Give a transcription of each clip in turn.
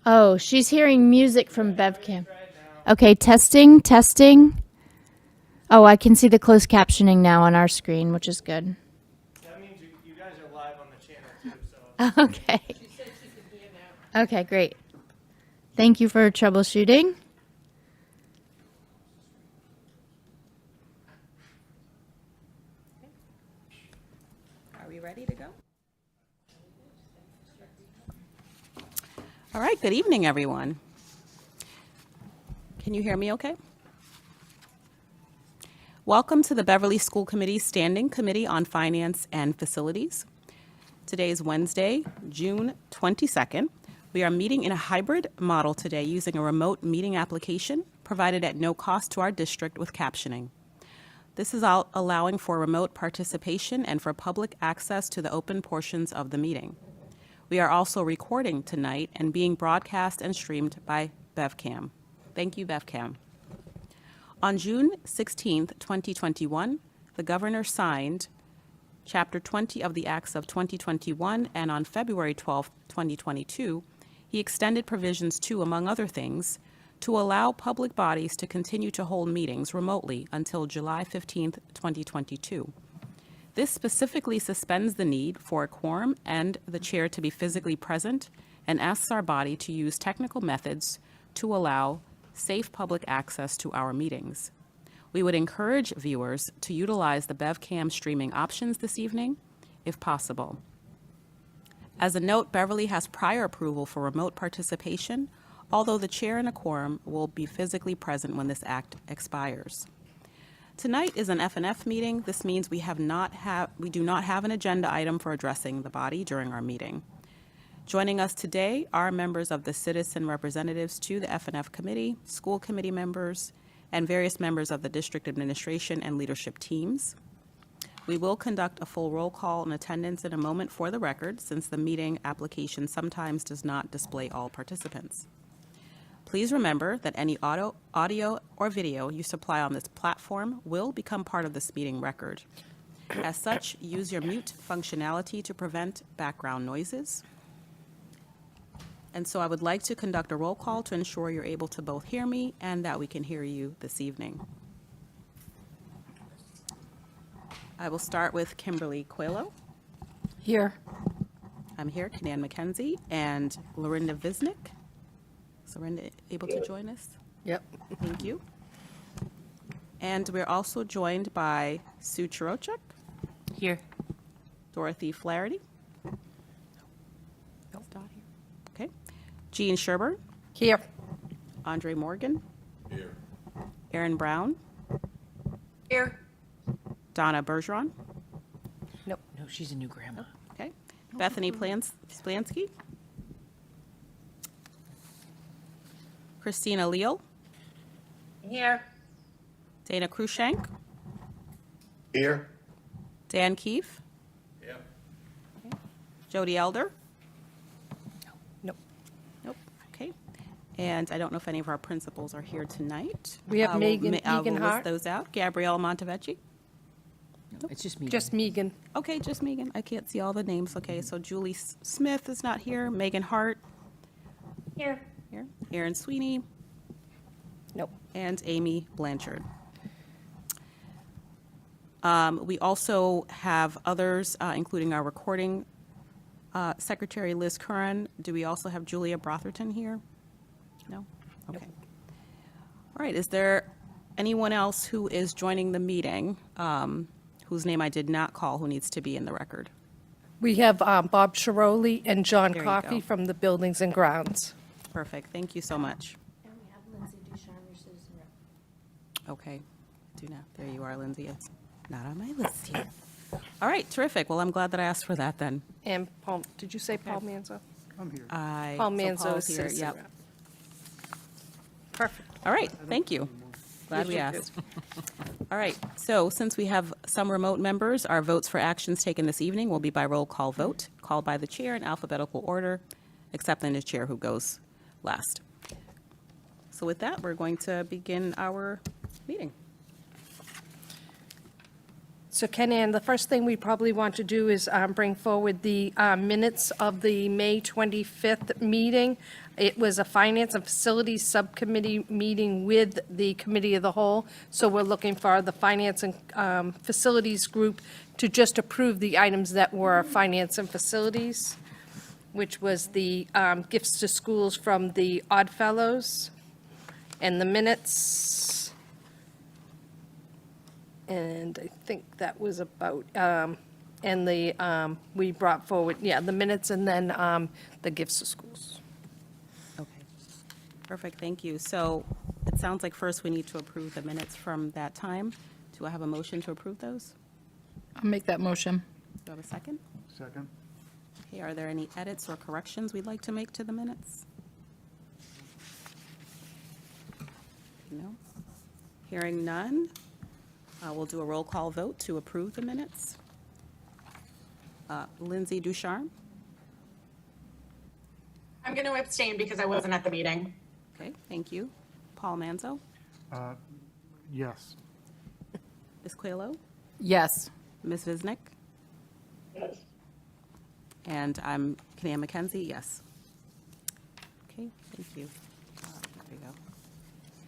Oh, she's hearing music from BevCam. Okay, testing, testing. Oh, I can see the closed captioning now on our screen, which is good. That means you guys are live on the channel too. So. Okay. She said she could hear now. Okay, great. Thank you for troubleshooting. Are we ready to go? All right, good evening, everyone. Can you hear me okay? Welcome to the Beverly School Committee Standing Committee on Finance and Facilities. Today is Wednesday, June 22nd. We are meeting in a hybrid model today using a remote meeting application provided at no cost to our district with captioning. This is allowing for remote participation and for public access to the open portions of the meeting. We are also recording tonight and being broadcast and streamed by BevCam. Thank you, BevCam. On June 16, 2021, the governor signed Chapter 20 of the Acts of 2021, and on February 12, 2022, he extended provisions to, among other things, to allow public bodies to continue to hold meetings remotely until July 15, 2022. This specifically suspends the need for a quorum and the chair to be physically present and asks our body to use technical methods to allow safe public access to our meetings. We would encourage viewers to utilize the BevCam streaming options this evening, if possible. As a note, Beverly has prior approval for remote participation, although the chair and a quorum will be physically present when this act expires. Tonight is an F&F meeting. This means we do not have an agenda item for addressing the body during our meeting. Joining us today are members of the citizen representatives to the F&F committee, school committee members, and various members of the district administration and leadership teams. We will conduct a full roll call and attendance in a moment for the record, since the meeting application sometimes does not display all participants. Please remember that any audio or video you supply on this platform will become part of this meeting record. As such, use your mute functionality to prevent background noises. And so I would like to conduct a roll call to ensure you're able to both hear me and that we can hear you this evening. I will start with Kimberly Coelho. Here. I'm here, Kanan McKenzie, and Lorinda Visnick. Is Lorinda able to join us? Yep. Thank you. And we're also joined by Sue Chirochek, Here. Dorothy Flaherty. Nope. Not here. Okay. Jean Sherburne, Here. Andre Morgan. Here. Erin Brown, Here. Donna Bergeron. Nope. No, she's a new grandma. Okay. Bethany Splansky. Christina Leal. Here. Dana Krushank. Here. Dan Keefe. Yep. Jody Elder. Nope. Nope. Okay. And I don't know if any of our principals are here tonight. We have Megan we'll list Hart. those out. Gabrielle Montevecchi. It's just me. Just Megan. Okay, just Megan. I can't see all the names. Okay, so Julie Smith is not here. Megan Hart. Here. Here. Erin Sweeney. Nope. And Amy Blanchard. We also have others, including our recording secretary, Liz Curran. Do we also have Julia Brotherton here? No? Okay. All right, is there anyone else who is joining the meeting, whose name I did not call, who needs to be in the record? We have Bob Chiroli and John There you Coffey go. from the Buildings and Grounds. Perfect, thank you so much. And we have Lindsay Ducharme, your citizen rep. Okay, do not, there you are, Lindsay. It's not on my list here. All right, terrific. Well, I'm glad that I asked for that then. And Paul, did you say Paul Manzo? I'm here. Paul So Manzo Paul's is here, citizen yep. rep. Perfect. All right, thank you. Glad we Yes, you asked. All right, so since we have some remote members, our votes for actions taken this evening will be by roll call vote, called by the chair in alphabetical order, excepting the chair who goes last. So with that, we're going to begin our meeting. So Ken Ann, the first thing we probably want to do is bring forward the minutes of the May 25th meeting. It was a Finance and Facilities Subcommittee meeting with the Committee of the Whole. So we're looking for the Finance and Facilities Group to just approve the items that were Finance and Facilities, which was the gifts to schools from the Oddfellows and the minutes. And I think that was about, and the, we brought forward, the minutes and then the gifts to schools. Okay, perfect, thank you. So it sounds like first we need to approve the minutes from that time. Do I have a motion to approve those? I'll make that motion. Do I have a second? Second. Okay, are there any edits or corrections we'd like to make to the minutes? No? Hearing none, we'll do a roll call vote to approve the minutes. Lindsay Ducharme? I'm going to abstain because I wasn't at the meeting. Okay, thank you. Paul Manzo? Yes. Ms. Coelho? Yes. Ms. Visnick? Yes. And I'm Kanan McKenzie, yes. Okay, thank you. There we go.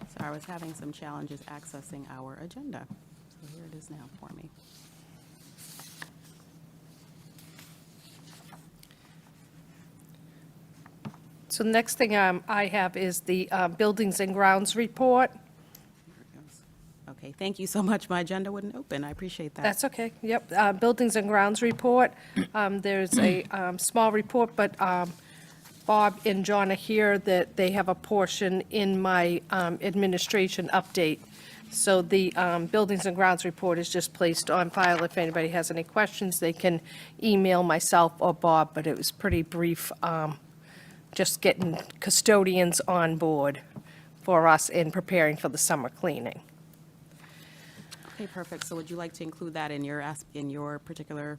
So I was having some challenges accessing our agenda. So here it is now for me. So the next thing I have is the Buildings and Grounds report. Here it goes. Okay, thank you so much. My agenda wouldn't open. I appreciate that. That's okay, yep. Buildings and Grounds report. There's a small report, but Bob and John are here, that they have a portion in my administration update. So the Buildings and Grounds report is just placed on file. If anybody has any questions, they can email myself or Bob, but it was pretty brief, just getting custodians on board for us in preparing for the summer cleaning. Okay, perfect. So would you like to include that in your particular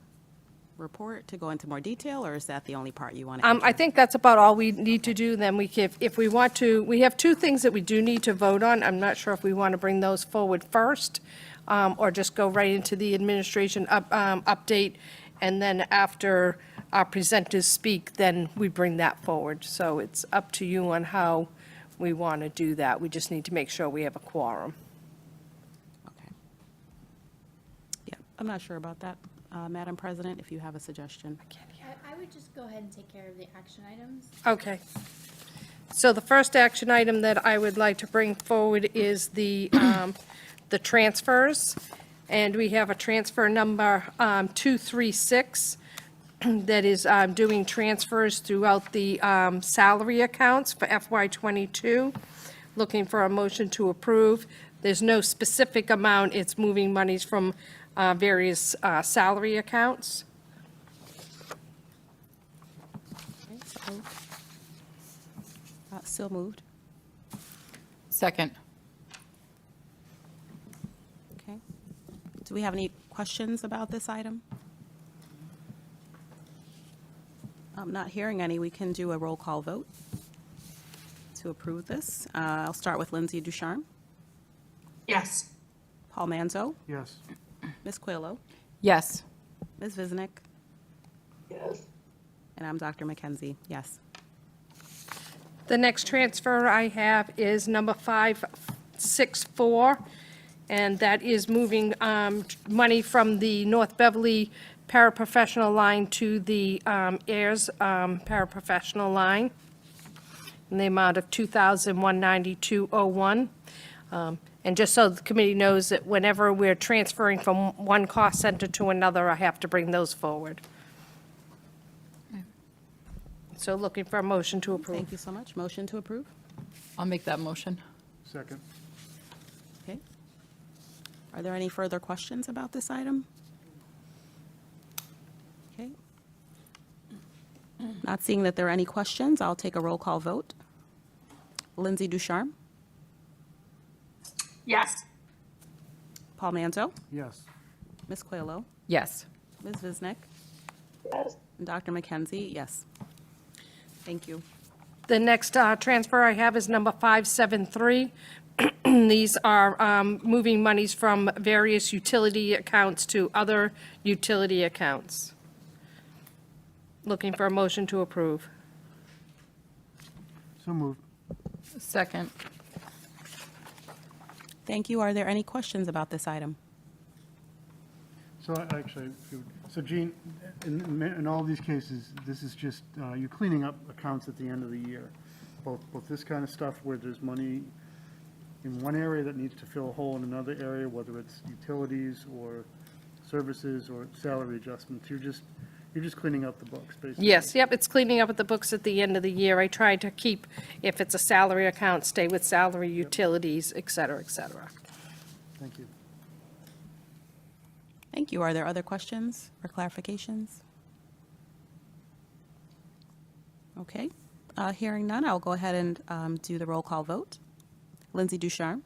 report to go into more detail, or is that the only part you want to I think that's about all we need to do. Then we can, if we want to, we have two things that we do need to vote on. I'm not sure if we want to bring those forward first, or just go right into the administration update, and then after our presenters speak, then we bring that forward. So it's up to you on how we want to do that. We just need to make sure we have a quorum. Okay. Yeah, I'm not sure about that. Madam President, if you have a suggestion. I would just go ahead and take care of the action items. Okay. So the first action item that I would like to bring forward is the transfers. And we have a transfer number 236 that is doing transfers throughout the salary accounts for FY '22. Looking for a motion to approve. There's no specific amount, it's moving monies from various salary accounts. Still moved. Second. Okay. Do we have any questions about this item? I'm not hearing any. We can do a roll call vote to approve this. I'll start with Lindsay Ducharme, Yes. Paul Manzo, Yes. Ms. Coelho, Yes. Ms. Visnick, Yes. and I'm Dr. McKenzie. Yes. The next transfer I have is number 564, and that is moving money from the North Beverly paraprofessional line to the Heirs paraprofessional line in the amount of $2,192.01. And just so the committee knows that whenever we're transferring from one cost center to another, I have to bring those forward. So looking for a motion to approve. Thank you so much. Motion to approve? I'll make that motion. Second. Okay. Are there any further questions about this item? Okay. Not seeing that there are any questions, I'll take a roll call vote. Lindsay Ducharme, Yes. Paul Manzo, Yes. Ms. Coelho, Yes. Ms. Visnick, Yes. and Dr. McKenzie, yes. Thank you. The next transfer I have is number 573. These are moving monies from various utility accounts to other utility accounts. Looking for a motion to approve. So moved. Second. Thank you. Are there any questions about this item? So so Gene, in all these cases, this is just, you're cleaning up accounts at the end of the year. Both this kind of stuff where there's money in one area that needs to fill a hole in another area, whether it's utilities or services or salary adjustments. You're just cleaning up the books, basically. Yes, yep, it's cleaning up at the books at the end of the year. I try to keep, if it's a salary account, stay with salary, utilities, et cetera, et cetera. Thank you. Thank you. Are there other questions or clarifications? Okay. Hearing none, I'll go ahead and do the roll call vote. Lindsay Ducharme.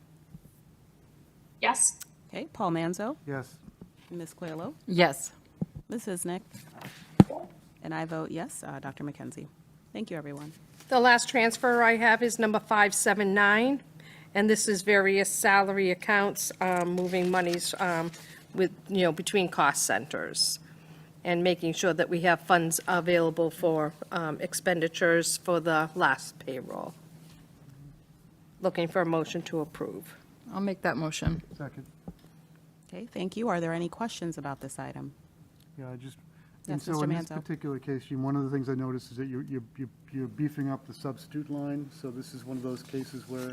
Yes. Okay. Paul Manzo. Yes. Ms. Coelho. Yes. Ms. Visnick. And I vote yes. Dr. McKenzie. Thank you, everyone. The last transfer I have is number 579, and this is various salary accounts, moving monies with, between cost centers, and making sure that we have funds available for expenditures for the last payroll. Looking for a motion to approve. I'll make that motion. Second. Okay. Thank you. Are there any questions about this item? Yeah, and Yes, so Mr. in this Manzo. particular case, Gene, one of the things I noticed is that you're beefing up the substitute line. So this is one of those cases where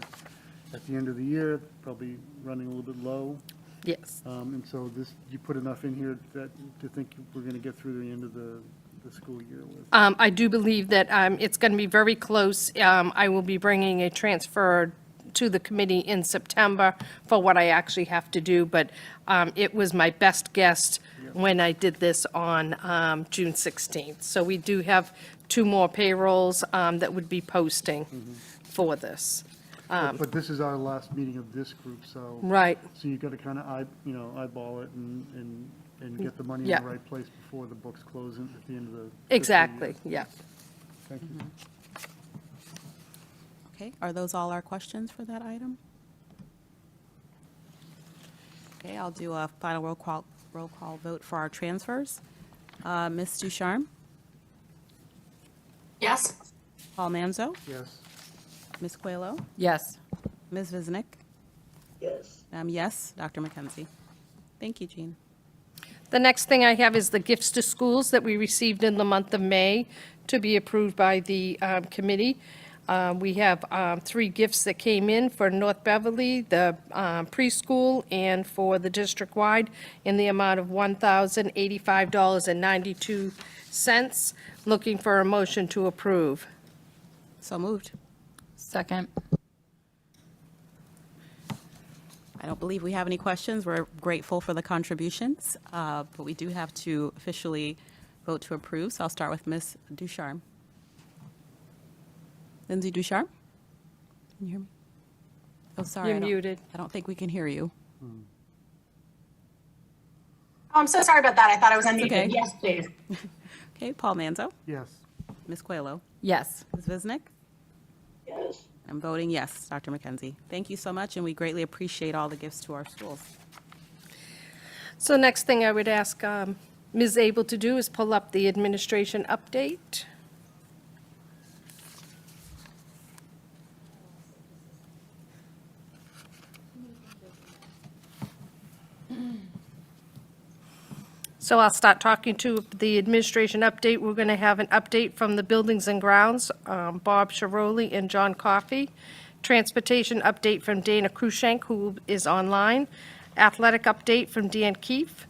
at the end of the year, probably running a little bit low. Yes. And so you put enough in here that to think we're going to get through the end of the school year with. I do believe that it's going to be very close. I will be bringing a transfer to the committee in September for what I actually have to do, but it was my best guess when I did this on June 16th. So we do have 2 more payrolls that would be posting for this. But this is our last meeting of this group, so. Right. So you've got to kind of eyeball it and get the money in Yeah. the right place before the books close at the end of the. fiscal year. Exactly, yeah. Thank you. Okay. Are those all our questions for that item? Okay. I'll do a final roll call vote for our transfers. Ms. Ducharme, Yes. Paul Manzo, Yes. Ms. Coelho, Yes. Ms. Visnick, Yes. yes, Dr. McKenzie. Thank you, Jean. The next thing I have is the gifts to schools that we received in the month of May to be approved by the committee. We have 3 gifts that came in for North Beverly, the preschool, and for the district-wide in the amount of $1,085.92. Looking for a motion to approve. So moved. Second. I don't believe we have any questions. We're grateful for the contributions, but we do have to officially vote to approve. So I'll start with Ms. Ducharme. Lindsay Ducharme? Can you hear me? Oh, sorry. You're I don't- muted. I don't think we can hear you. Oh, I'm so sorry about that. I thought I was unmuted. okay. Yes, please. Okay, Paul Manzo, Yes. Ms. Coelho, Yes. Ms. Visnick. Yes. I'm voting yes, Dr. McKenzie. Thank you so much, and we greatly appreciate all the gifts to our schools. So next thing I would ask Ms. Abel to do is pull up the administration update. So I'll start talking to the administration update. We're going to have an update from the Buildings and Grounds, Bob Chiroli and John Coffey. Transportation update from Dana Krushank, who is online. Athletic update from Dan Keefe,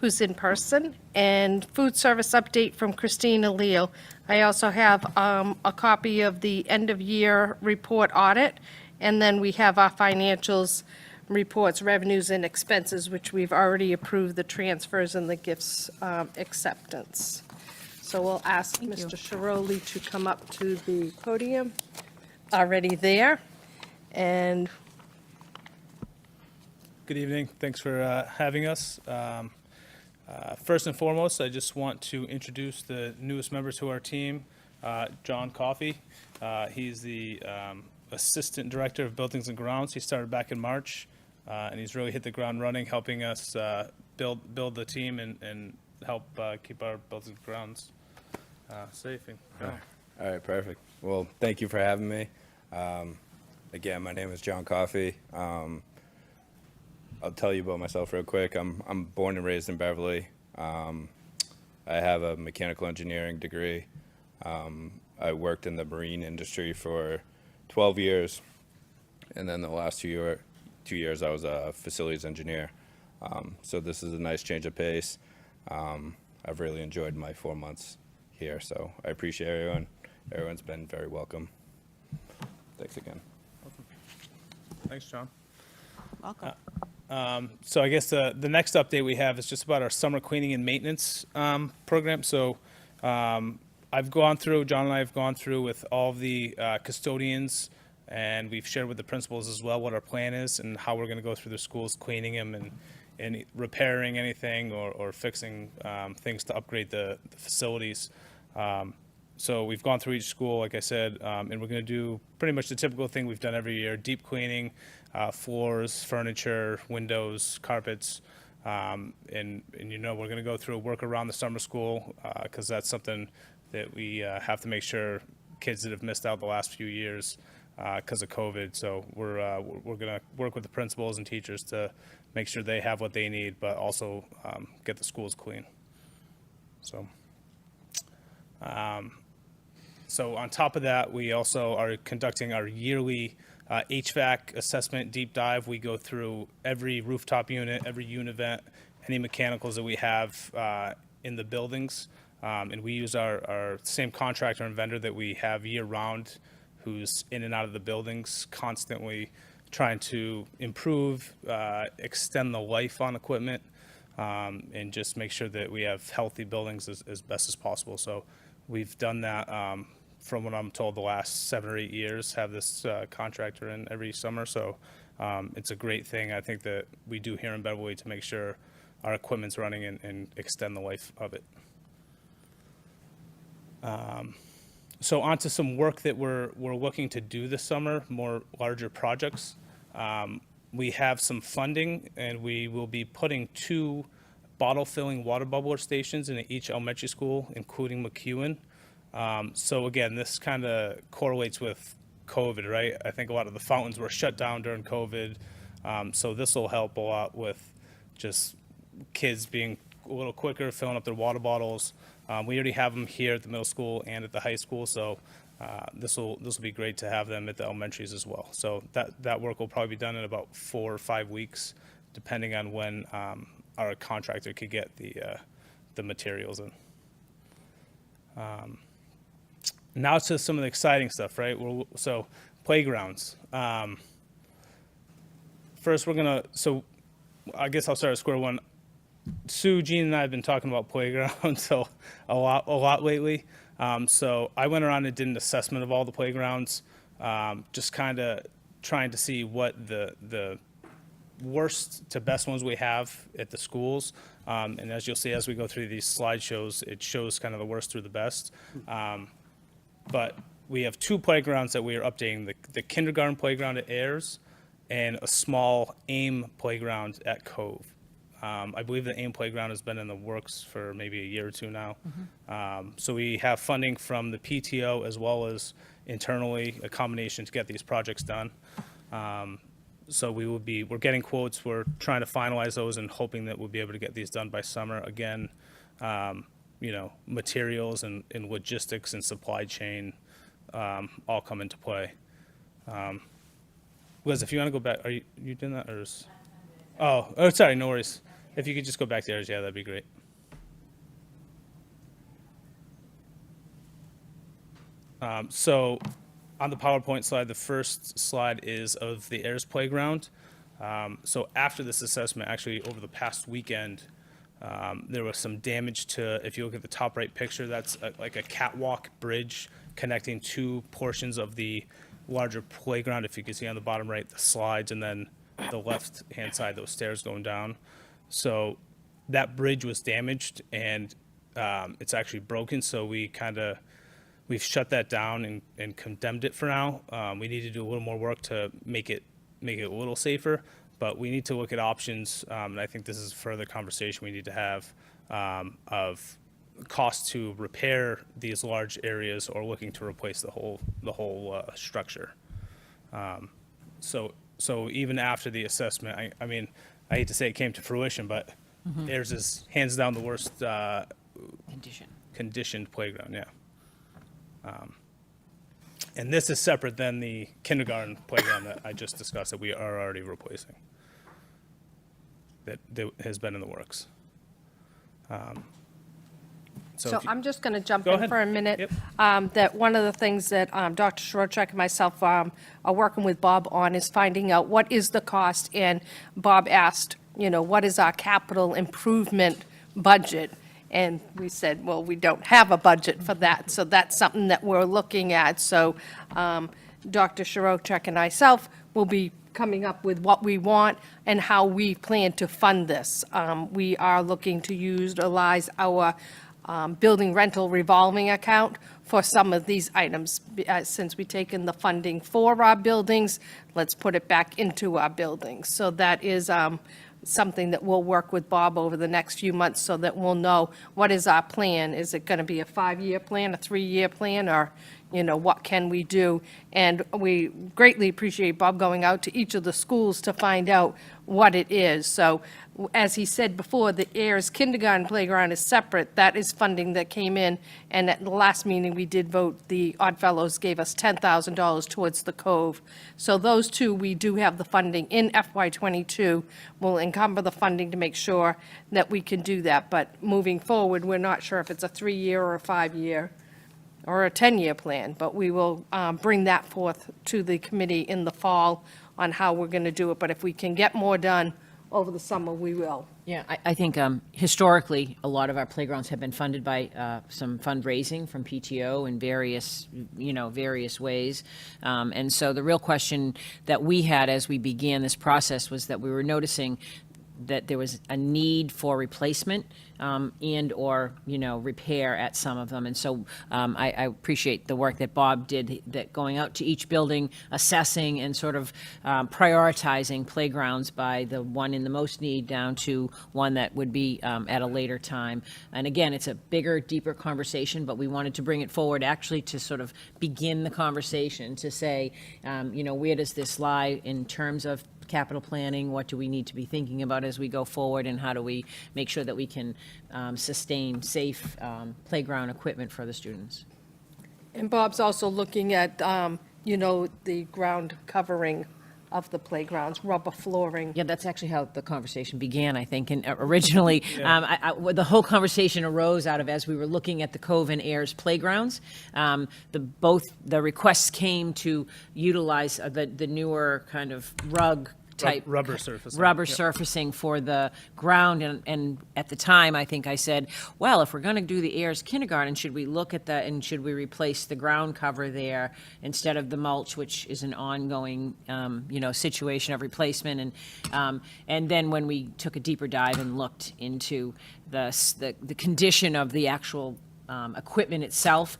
who's in person. And food service update from Christina Leal. I also have a copy of the end-of-year report audit. And then we have our financials reports, revenues and expenses, which we've already approved the transfers and the gifts acceptance. So we'll ask Mr. Chiroli to come up to the podium, already there. And Good evening. Thanks for having us. First and foremost, I just want to introduce the newest member to our team, John Coffey. He's the Assistant Director of Buildings and Grounds. He started back in March, and he's really hit the ground running, helping us build the team and help keep our buildings and grounds safe. All right, perfect. Well, thank you for having me. Again, my name is John Coffey. I'll tell you about myself real quick. I'm born and raised in Beverly. I have a mechanical engineering degree. I worked in the marine industry for 12 years, and then the last 2 years I was a facilities engineer. So this is a nice change of pace. I've really enjoyed my 4 months here, so I appreciate everyone. Everyone's been very welcome. Thanks again. Thanks, John. Welcome. So I guess the next update we have is just about our summer cleaning and maintenance program. So John and I have gone through with all of the custodians, and we've shared with the principals as well what our plan is and how we're going to go through the schools, cleaning them and repairing anything or fixing things to upgrade the facilities. So we've gone through each school, like I said, and we're going to do pretty much the typical thing we've done every year: deep cleaning, floors, furniture, windows, carpets, and we're going to go through work around the summer school because that's something that we have to make sure kids that have missed out the last few years because of COVID. So we're going to work with the principals and teachers to make sure they have what they need, but also get the schools clean. So on top of that, we also are conducting our yearly HVAC assessment deep dive. We go through every rooftop unit, every unit vent, any mechanicals that we have in the buildings. And we use our same contractor and vendor that we have year-round, who's in and out of the buildings, constantly trying to improve, extend the life on equipment, and just make sure that we have healthy buildings as best as possible. So we've done that from what I'm told the last 7 or 8 years, have this contractor in every summer. So it's a great thing, I think, that we do here in Beverly to make sure our equipment's running and extend the life of it. So on to some work that we're looking to do this summer, more larger projects. We have some funding, and we will be putting 2 bottle-filling water bubbler stations in each elementary school, including McEwen. So again, this kind of correlates with COVID, right? I think a lot of the fountains were shut down during COVID. So this will help a lot with just kids being a little quicker, filling up their water bottles. We already have them here at the middle school and at the high school, so this will be great to have them at the elementaries as well. So that work will probably be done in about 4 or 5 weeks, depending on when our contractor could get the materials in. Now to some of the exciting stuff, right? So playgrounds. First, so I guess I'll start at square one. Sue, Jean, and I have been talking about playgrounds so a lot lately. So I went around and did an assessment of all the playgrounds, just kind of trying to see what the worst to best ones we have at the schools. And as you'll see as we go through these slideshows, it shows kind of the worst through the best. But we have 2 playgrounds that we are updating, the kindergarten playground at Heirs and a small AIM playground at Cove. I believe the AIM playground has been in the works for maybe a year or 2 now. So we have funding from the PTO as well as internally, a combination to get these projects done. So we're getting quotes, we're trying to finalize those and hoping that we'll be able to get these done by summer. Again, materials and logistics and supply chain all come into play. Liz, if you want to go back, are you doing that, or is? Oh, sorry, no worries. If you could just go back to Heirs, yeah, that'd be great. So on the PowerPoint slide, the first slide is of the Heirs Playground. So after this assessment, actually over the past weekend, there was some damage to, if you look at the top right picture, that's like a catwalk bridge connecting 2 portions of the larger playground. If you can see on the bottom right, the slides, and then the left-hand side, those stairs going down. So that bridge was damaged, and it's actually broken, so we've shut that down and condemned it for now. We need to do a little more work to make it a little safer, but we need to look at options, and I think this is a further conversation we need to have of cost to repair these large areas or looking to replace the whole structure. So even after the assessment, I mean, I hate to say it came to fruition, but Heirs is hands down the worst conditioned playground, yeah. And this is separate than the kindergarten playground that I just discussed that we are already replacing. That has been in the works. So if you- I'm just going to jump Go in ahead. for a minute. Yep. That one of the things that Dr. Schwartzek and myself are working with Bob on is finding out what is the cost. And Bob asked, what is our capital improvement budget? And we said, well, we don't have a budget for that. So that's something that we're looking at. So Dr. Schwartzek and myself will be coming up with what we want and how we plan to fund this. We are looking to utilize our building rental revolving account for some of these items. Since we've taken the funding for our buildings, let's put it back into our buildings. So that is something that we'll work with Bob over the next few months so that we'll know what is our plan. Is it going to be a 5-year plan, a 3-year plan, or, what can we do? And we greatly appreciate Bob going out to each of the schools to find out what it is. So as he said before, the Heirs kindergarten playground is separate. That is funding that came in. And at the last meeting, we did vote, the Oddfellows gave us $10,000 towards the Cove. So those 2, we do have the funding in FY22. We'll encumber the funding to make sure that we can do that. But moving forward, we're not sure if it's a 3-year or a 5-year or a 10-year plan, but we will bring that forth to the committee in the fall on how we're going to do it. But if we can get more done over the summer, we will. Yeah, I think historically, a lot of our playgrounds have been funded by some fundraising from PTO in various ways. And so the real question that we had as we began this process was that we were noticing that there was a need for replacement and or repair at some of them. And so I appreciate the work that Bob did, that going out to each building, assessing and sort of prioritizing playgrounds by the one in the most need down to one that would be at a later time. And again, it's a bigger, deeper conversation, but we wanted to bring it forward actually to sort of begin the conversation to say, where does this lie in terms of capital planning, what do we need to be thinking about as we go forward, and how do we make sure that we can sustain safe playground equipment for the students. And Bob's also looking at, the ground covering of the playgrounds, rubber flooring. Yeah, that's actually how the conversation began, I think. And originally, the whole conversation arose out of, as we were looking at the Cove and Heirs Playgrounds, both the requests came to utilize the newer kind of rug type. Rubber surface. Rubber surfacing for the ground. And at the time, I think I said, well, if we're going to do the Heirs kindergarten, should we look at that and should we replace the ground cover there instead of the mulch, which is an ongoing, situation of replacement. And then when we took a deeper dive and looked into the condition of the actual equipment itself,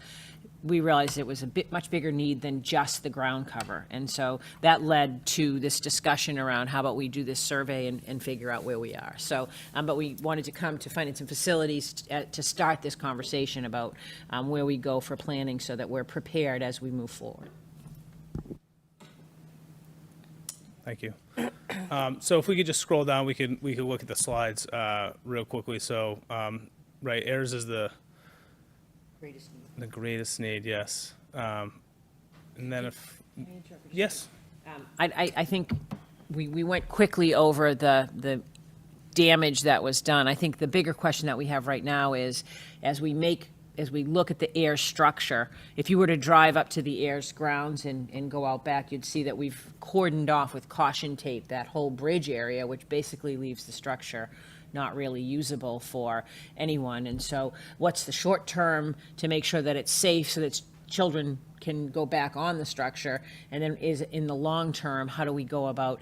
we realized it was much bigger need than just the ground cover. And so that led to this discussion around how about we do this survey and figure out where we are. So, but we wanted to come to Finance and Facilities to start this conversation about where we go for planning so that we're prepared as we move forward. Thank you. So if we could just scroll down, we could look at the slides real quickly. So, right, Heirs is the greatest need, yes. And then yes. I think we went quickly over the damage that was done. I think the bigger question that we have right now is, as we look at the Heirs structure, if you were to drive up to the Heirs grounds and go out back, you'd see that we've cordoned off with caution tape that whole bridge area, which basically leaves the structure not really usable for anyone. And so what's the short term to make sure that it's safe so that children can go back on the structure? And then is in the long term, how do we go about,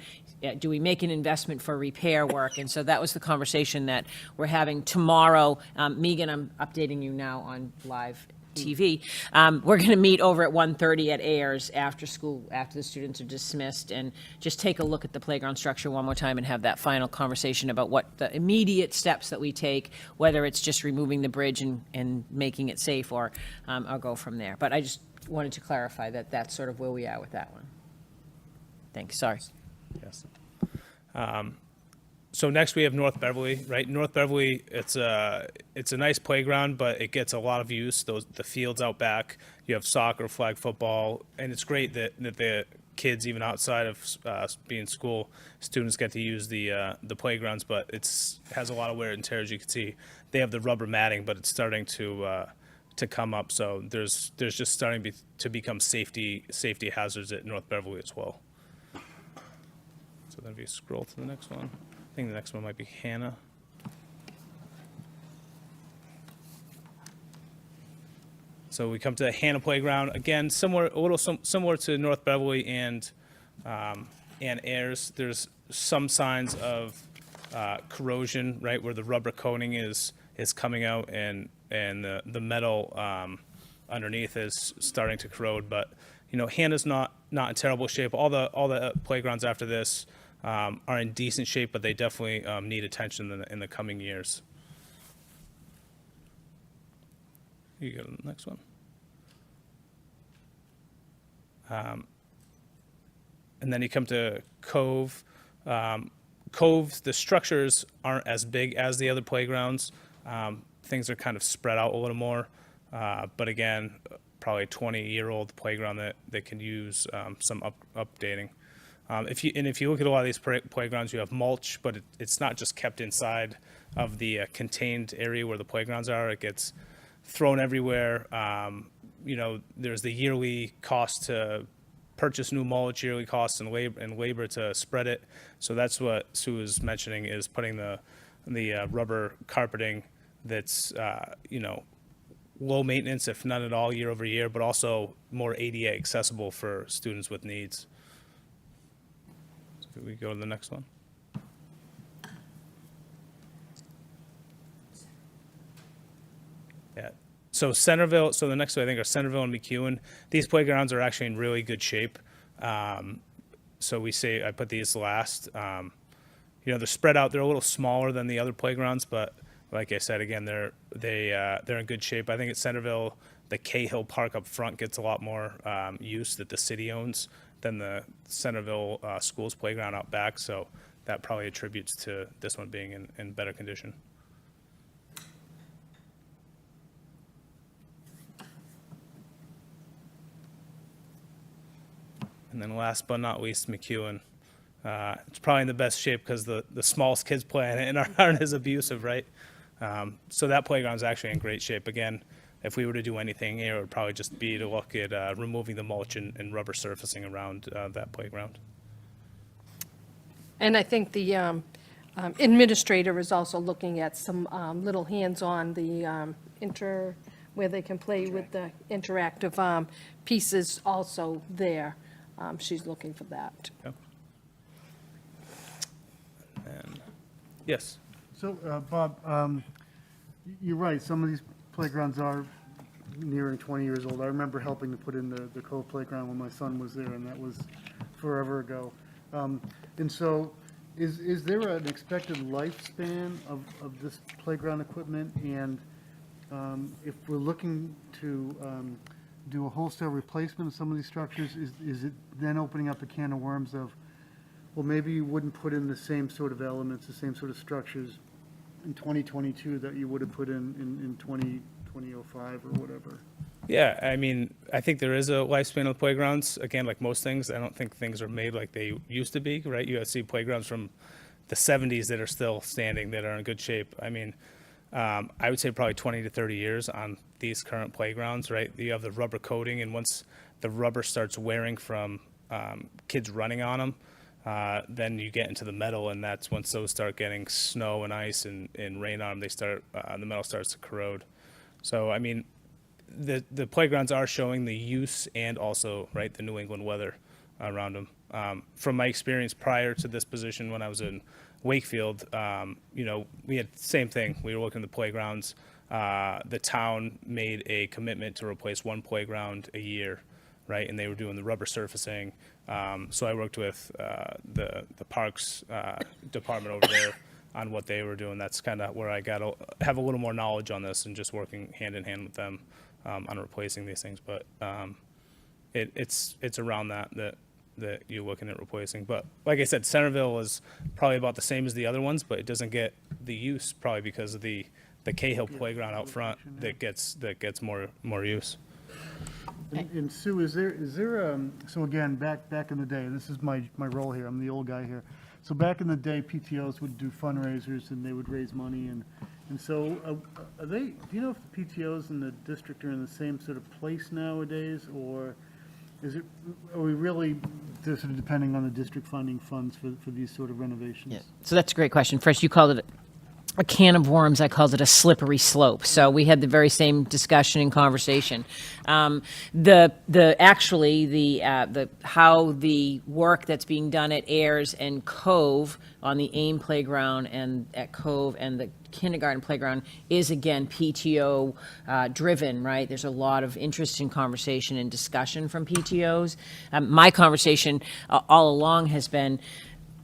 do we make an investment for repair work? And so that was the conversation that we're having tomorrow. Megan, I'm updating you now on live TV. We're going to meet over at 1:30 at Heirs after school, after the students are dismissed, and just take a look at the playground structure one more time and have that final conversation about what the immediate steps that we take, whether it's just removing the bridge and making it safe, or I'll go from there. But I just wanted to clarify that that's sort of where we are with that one. Thanks, sorry. Yes. So next we have North Beverly, right? North Beverly, it's a nice playground, but it gets a lot of use. The fields out back, you have soccer, flag football, and it's great that the kids, even outside of being school, students get to use the playgrounds. But it has a lot of wear and tear, as you can see. They have the rubber matting, but it's starting to come up. So there's just starting to become safety hazards at North Beverly as well. So then if you scroll to the next one. I think the next one might be Hannah. So we come to Hannah Playground again, a little similar to North Beverly and Heirs. There's some signs of corrosion, right, where the rubber coating is coming out and the metal underneath is starting to corrode. But Hannah's not in terrible shape. All the playgrounds after this are in decent shape, but they definitely need attention in the coming years. You go to the next one. And then you come to Cove. Cove, the structures aren't as big as the other playgrounds. Things are kind of spread out a little more. But again, probably a 20-year-old playground that can use some updating. If you look at a lot of these playgrounds, you have mulch, but it's not just kept inside of the contained area where the playgrounds are. It gets thrown everywhere. There's the yearly cost to purchase new mulch, yearly costs and labor to spread it. So that's what Sue was mentioning, is putting the rubber carpeting that's low maintenance, if none at all, year over year, but also more ADA accessible for students with needs. So we go to the next one. Yeah. So Centerville, so the next two I think are Centerville and McEwen. These playgrounds are actually in really good shape. So I put these last. They're spread out. They're a little smaller than the other playgrounds, but like I said, again, they're in good shape. I think at Centerville, the Cahill Park up front gets a lot more use that the city owns than the Centerville Schools Playground out back. So that probably attributes to this one being in better condition. And then last but not least, McEwen. It's probably in the best shape because the smallest kids play in it and aren't as abusive, right? So that playground is actually in great shape. Again, if we were to do anything here, it would probably just be to look at removing the mulch and rubber surfacing around that playground. And I think the administrator is also looking at some little hands-on, where they can play with the interactive pieces also there. She's looking for that. Yep. And, yes. So, Bob, you're right, some of these playgrounds are nearing 20 years old. I remember helping to put in the Cove Playground when my son was there, and that was forever ago. And so, is there an expected lifespan of this playground equipment? And if we're looking to do a wholesale replacement of some of these structures, is it then opening up a can of worms of, well, maybe you wouldn't put in the same sort of elements, the same sort of structures in 2022 that you would have put in 2005 or whatever? Yeah, I mean, I think there is a lifespan of playgrounds. Again, like most things, I don't think things are made like they used to be, right? You see playgrounds from the 70s that are still standing, that are in good shape. I mean, I would say probably 20 to 30 years on these current playgrounds, right? You have the rubber coating, and once the rubber starts wearing from kids running on them, then you get into the metal, and that's once those start getting snow and ice and rain on them, the metal starts to corrode. So, I mean, the playgrounds are showing the use and also, right, the New England weather around them. From my experience prior to this position when I was in Wakefield, you know, we had the same thing. We were looking at the playgrounds. The town made a commitment to replace one playground a year, right? And they were doing the rubber surfacing. So I worked with the parks department over there on what they were doing. That's kind of where I have a little more knowledge on this and just working hand in hand with them on replacing these things. But it's around that you're looking at replacing. But like I said, Centerville is probably about the same as the other ones, but it doesn't get the use probably because of the Cahill playground out front that gets more use. And Sue, is there so again, back in the day, this is my role here, I'm the old guy here. So back in the day, PTOs would do fundraisers and they would raise money, and so are they, do you know if the PTOs in the district are in the same sort of place nowadays, or are we really sort of depending on the district funding funds for these sort of renovations? Yeah. So that's a great question. First, you called it a can of worms. I called it a slippery slope. So we had the very same discussion and conversation. How the work that's being done at Heirs and Cove on the AIM playground and at Cove and the kindergarten playground is again PTO driven, right? There's a lot of interest in conversation and discussion from PTOs. My conversation all along has been,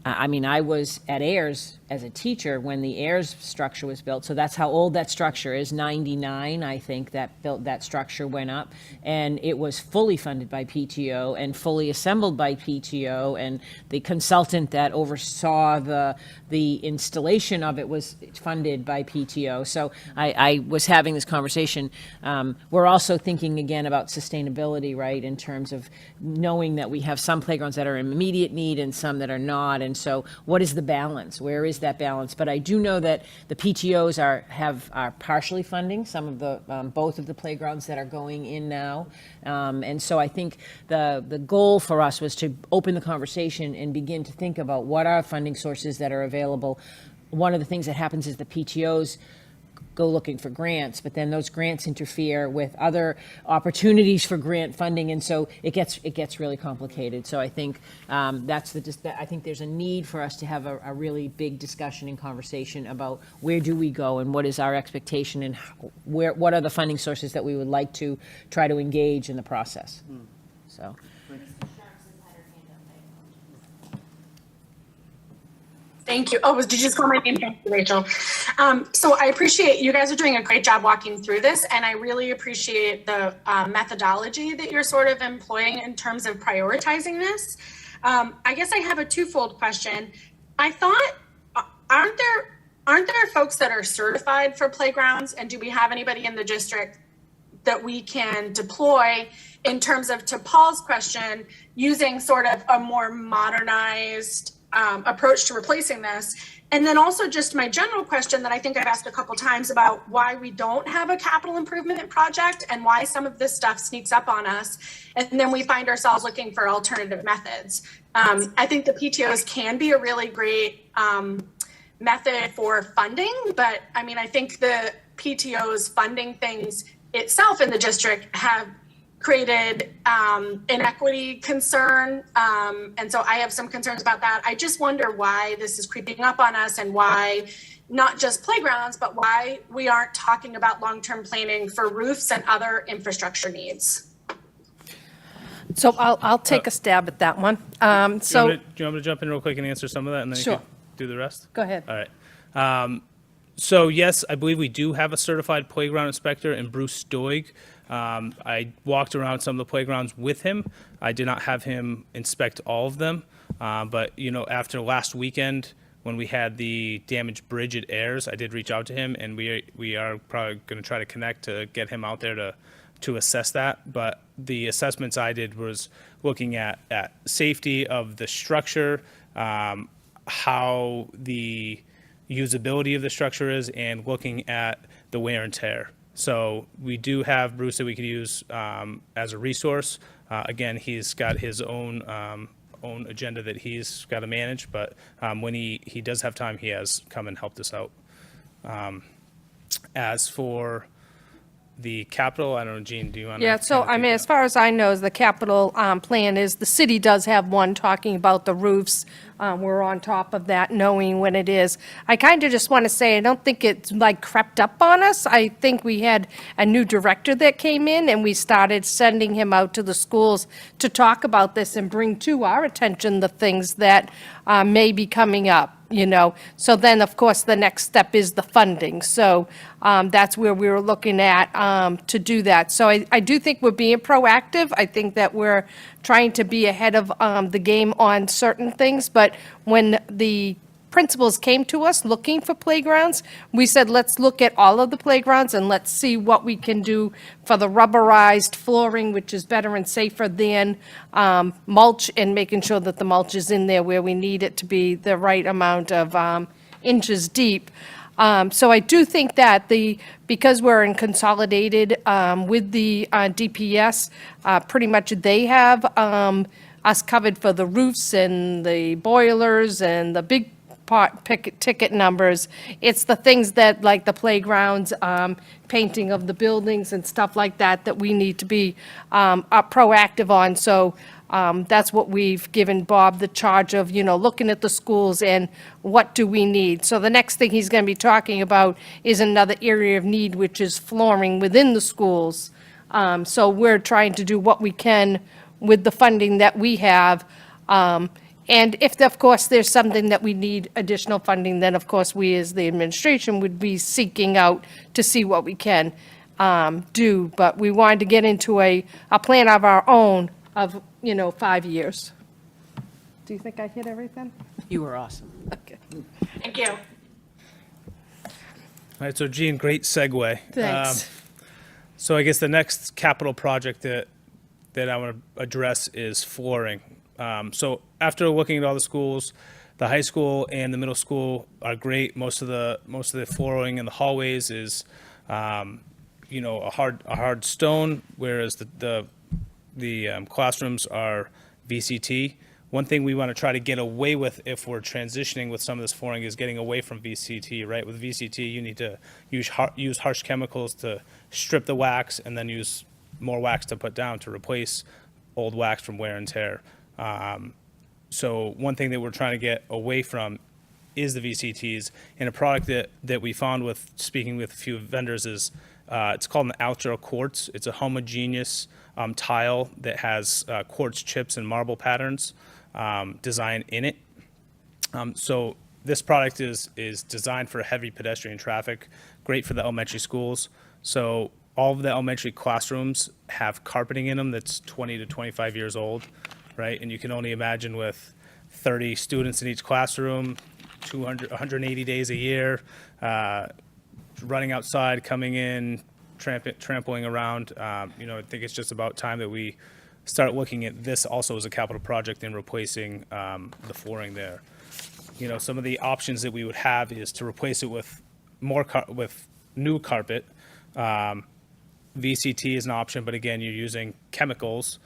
I mean, I was at Heirs as a teacher when the Heirs structure was built, so that's how old that structure is. 99, I think, that structure went up, and it was fully funded by PTO and fully assembled by PTO, and the consultant that oversaw the installation of it was funded by PTO. So I was having this conversation. We're also thinking again about sustainability, right, in terms of knowing that we have some playgrounds that are in immediate need and some that are not, and so what is the balance? Where is that balance? But I do know that the PTOs are partially funding some of the both of the playgrounds that are going in now, and so I think the goal for us was to open the conversation and begin to think about what are funding sources that are available. One of the things that happens is the PTOs go looking for grants, but then those grants interfere with other opportunities for grant funding, and so it gets really complicated. So I think I think there's a need for us to have a really big discussion and conversation about where do we go and what is our expectation and what are the funding sources that we would like to try to engage in the process. So. Thank you. Oh, did you just call my name? Thank you, Rachel. So I appreciate, you guys are doing a great job walking through this, and I really appreciate the methodology that you're sort of employing in terms of prioritizing this. I guess I have a twofold question. I thought, aren't there folks that are certified for playgrounds, and do we have anybody in the district that we can deploy in terms of, to Paul's question, using sort of a more modernized approach to replacing this? And then also just my general question that I think I've asked a couple times about why we don't have a capital improvement project and why some of this stuff sneaks up on us. And then we find ourselves looking for alternative methods. I think the PTOs can be a really great method for funding, but I mean, I think the PTOs funding things itself in the district have created inequity concern. And so I have some concerns about that. I just wonder why this is creeping up on us and why not just playgrounds, but why we aren't talking about long-term planning for roofs and other infrastructure needs. So I'll take a stab at that one. Do you want me So, to jump in real quick and answer some of that, and then Sure. you can do the rest? go ahead. All right. So yes, I believe we do have a certified playground inspector in Bruce Doig. I walked around some of the playgrounds with him. I did not have him inspect all of them. But, you know, after last weekend, when we had the damaged bridge at Heirs, I did reach out to him, and we are probably going to try to connect to get him out there to assess that. But the assessments I did was looking at safety of the structure, how the usability of the structure is, and looking at the wear and tear. So we do have Bruce that we could use as a resource. Again, he's got his own agenda that he's got to manage, but when he does have time, he has come and helped us out. As for the capital, I don't know, Jean, do you want to? Yeah, so I mean, as far as I know, the capital plan is, the city does have one talking about the roofs. We're on top of that, knowing when it is. I kind of just want to say, I don't think it's like crept up on us. I think we had a new director that came in, and we started sending him out to the schools to talk about this and bring to our attention the things that may be coming up, you know. So then, of course, the next step is the funding. So that's where we were looking at to do that. So I do think we're being proactive. I think that we're trying to be ahead of the game on certain things. But when the principals came to us looking for playgrounds, we said, let's look at all of the playgrounds and let's see what we can do for the rubberized flooring, which is better and safer than mulch, and making sure that the mulch is in there where we need it to be the right amount of inches deep. So I do think that because we're in consolidated with the DPS, pretty much they have us covered for the roofs and the boilers and the big ticket numbers. It's the things that, like the playgrounds, painting of the buildings and stuff like that, that we need to be proactive on. So that's what we've given Bob the charge of, you know, looking at the schools and what do we need. So the next thing he's going to be talking about is another area of need, which is flooring within the schools. So we're trying to do what we can with the funding that we have. And if, of course, there's something that we need additional funding, then, of course, we as the administration would be seeking out to see what we can do. But we wanted to get into a plan of our own of, 5 years. Do you think I hit everything? You were awesome. Okay. Thank you. All right, so Jean, great segue. Thanks. So I guess the next capital project that I want to address is flooring. So after looking at all the schools, the high school and the middle school are great. Most of the flooring in the hallways is, a hard stone, whereas the classrooms are VCT. One thing we want to try to get away with if we're transitioning with some of this flooring is getting away from VCT, right? With VCT, you need to use harsh chemicals to strip the wax and then use more wax to put down to replace old wax from wear and tear. So one thing that we're trying to get away from is the VCTs. And a product that we found with speaking with a few vendors is it's called an outdoor quartz. It's a homogeneous tile that has quartz chips and marble patterns designed in it. So this product is designed for heavy pedestrian traffic, great for the elementary schools. So all of the elementary classrooms have carpeting in them that's 20 to 25 years old, right? And you can only imagine with 30 students in each classroom, 180 days a year, running outside, coming in, trampling around. I think it's just about time that we start looking at this also as a capital project and replacing the flooring there. Some of the options that we would have is to replace it with with new carpet. VCT is an option, but again, you're using chemicals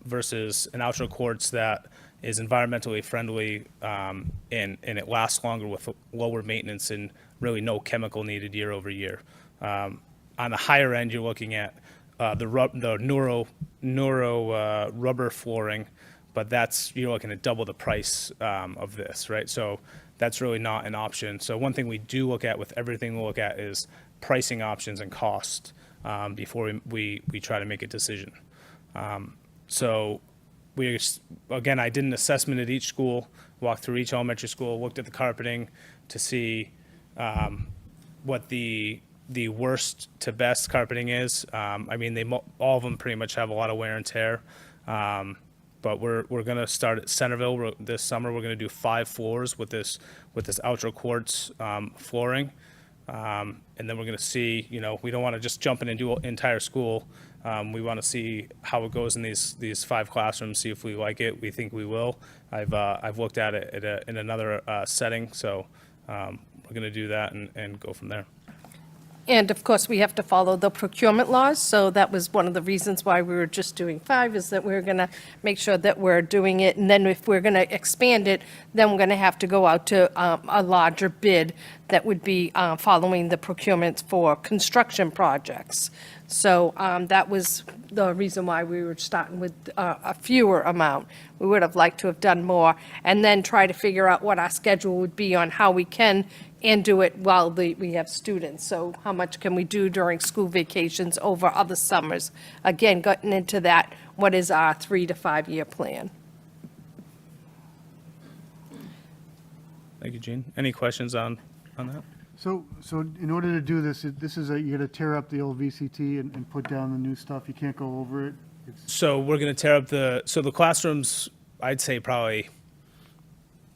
versus an outdoor quartz that is environmentally friendly and it lasts longer with lower maintenance and really no chemical needed year over year. On the higher end, you're looking at the neuro rubber flooring, but you're looking at double the price of this, right? So that's really not an option. So one thing we do look at with everything we look at is pricing options and cost before we try to make a decision. So I did an assessment at each school, walked through each elementary school, looked at the carpeting to see what the worst to best carpeting is. All of them pretty much have a lot of wear and tear. But we're going to start at Centerville this summer. We're going to do 5 floors with this outdoor quartz flooring. And then we're going to see, we don't want to just jump in and do an entire school. We want to see how it goes in these 5 classrooms, see if we like it. We think we will. I've looked at it in another setting, so we're going to do that and go from there. And of course, we have to follow the procurement laws, so that was one of the reasons why we were just doing 5, is that we're going to make sure that we're doing it, and then if we're going to expand it, then we're going to have to go out to a larger bid that would be following the procurements for construction projects. So that was the reason why we were starting with a fewer amount. We would have liked to have done more, and then try to figure out what our schedule would be on how we can and do it while we have students. So how much can we do during school vacations over other summers? Again, getting into that, what is our 3 to 5 year plan? Thank you, Gene. Any questions on that? So in order to do this, you got to tear up the old VCT and put down the new stuff. You can't go over it. So we're going to tear up the classrooms. I'd say probably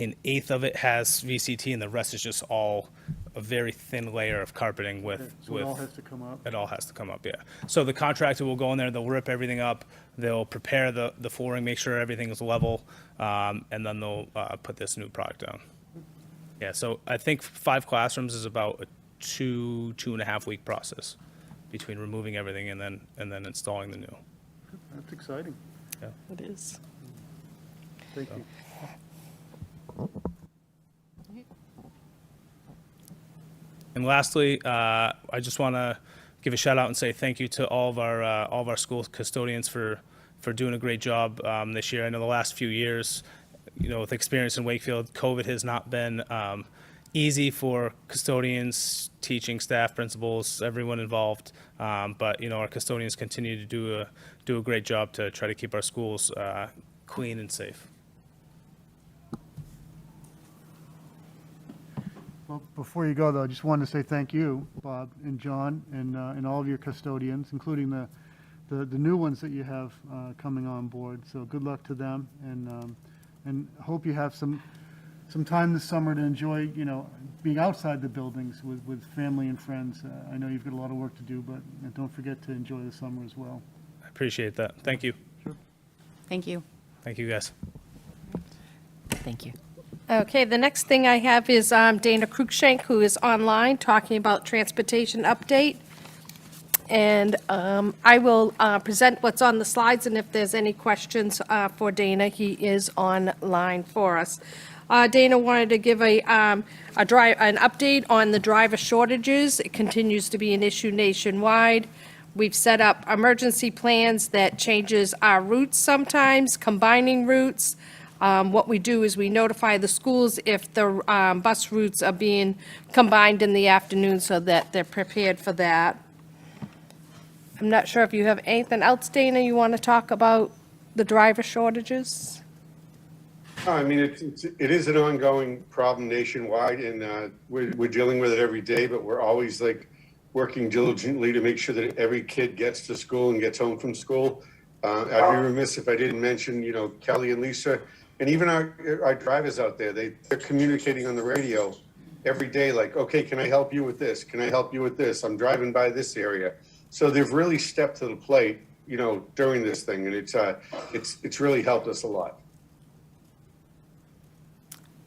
an eighth of it has VCT, and the rest is just all a very thin layer of carpeting with. So it all has to come up. It all has to come up, yeah. So the contractor will go in there, they'll rip everything up, they'll prepare the flooring, make sure everything is level, and then they'll put this new product down. Yeah, so I think 5 classrooms is about a 2.5 week process between removing everything and then installing the new. That's exciting. Yeah. It is. Thank you. And lastly, I just want to give a shout out and say thank you to all of our school custodians for doing a great job this year. I know the last few years, with experience in Wakefield, COVID has not been easy for custodians, teaching staff, principals, everyone involved. But our custodians continue to do a great job to try to keep our schools clean and safe. Well, before you go, though, I just wanted to say thank you, Bob and John, and all of your custodians, including the new ones that you have coming on board. So good luck to them, and hope you have some time this summer to enjoy, being outside the buildings with family and friends. I know you've got a lot of work to do, but don't forget to enjoy the summer as well. I appreciate that. Thank you. Thank you. Thank you, guys. Thank you. Okay, the next thing I have is Dana Cruikshank, who is online, talking about transportation update. And I will present what's on the slides, and if there's any questions for Dana, he is online for us. Dana wanted to give an update on the driver shortages. It continues to be an issue nationwide. We've set up emergency plans that changes our routes sometimes, combining routes. What we do is we notify the schools if the bus routes are being combined in the afternoon so that they're prepared for that. I'm not sure if you have anything else, Dana, you want to talk about the driver shortages? I mean, it is an ongoing problem nationwide, and we're dealing with it every day, but we're always like working diligently to make sure that every kid gets to school and gets home from school. I'd be remiss if I didn't mention, you know, Kelly and Lisa, and even our drivers out there, they're communicating on the radio every day, like, okay, can I help you with this? Can I help you with this? I'm driving by this area. So they've really stepped to the plate, you know, during this thing, and it's really helped us a lot.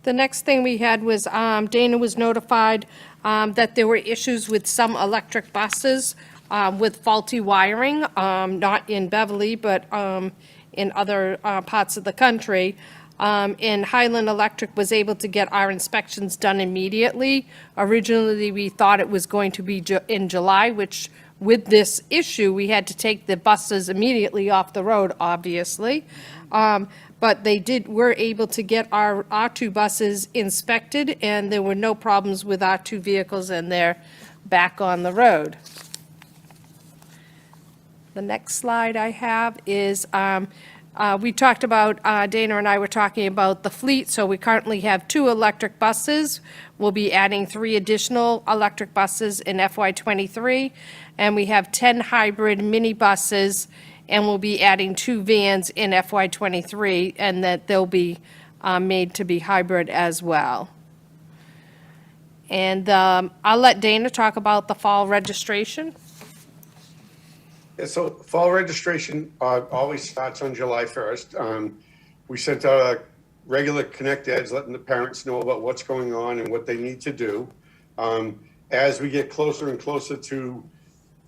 The next thing we had was Dana was notified that there were issues with some electric buses with faulty wiring, not in Beverly, but in other parts of the country. And Highland Electric was able to get our inspections done immediately. Originally, we thought it was going to be in July, which with this issue, we had to take the buses immediately off the road, obviously. But were able to get our two buses inspected, and there were no problems with our two vehicles, and they're back on the road. The next slide I have is, we talked about, Dana and I were talking about the fleet, so we currently have 2 electric buses. We'll be adding 3 additional electric buses in FY '23, and we have 10 hybrid minibuses, and we'll be adding 2 vans in FY '23, and that they'll be made to be hybrid as well. And I'll let Dana talk about the fall registration. Yeah, so fall registration always starts on July 1st. We sent out a regular Connect ads letting the parents know about what's going on and what they need to do. As we get closer and closer to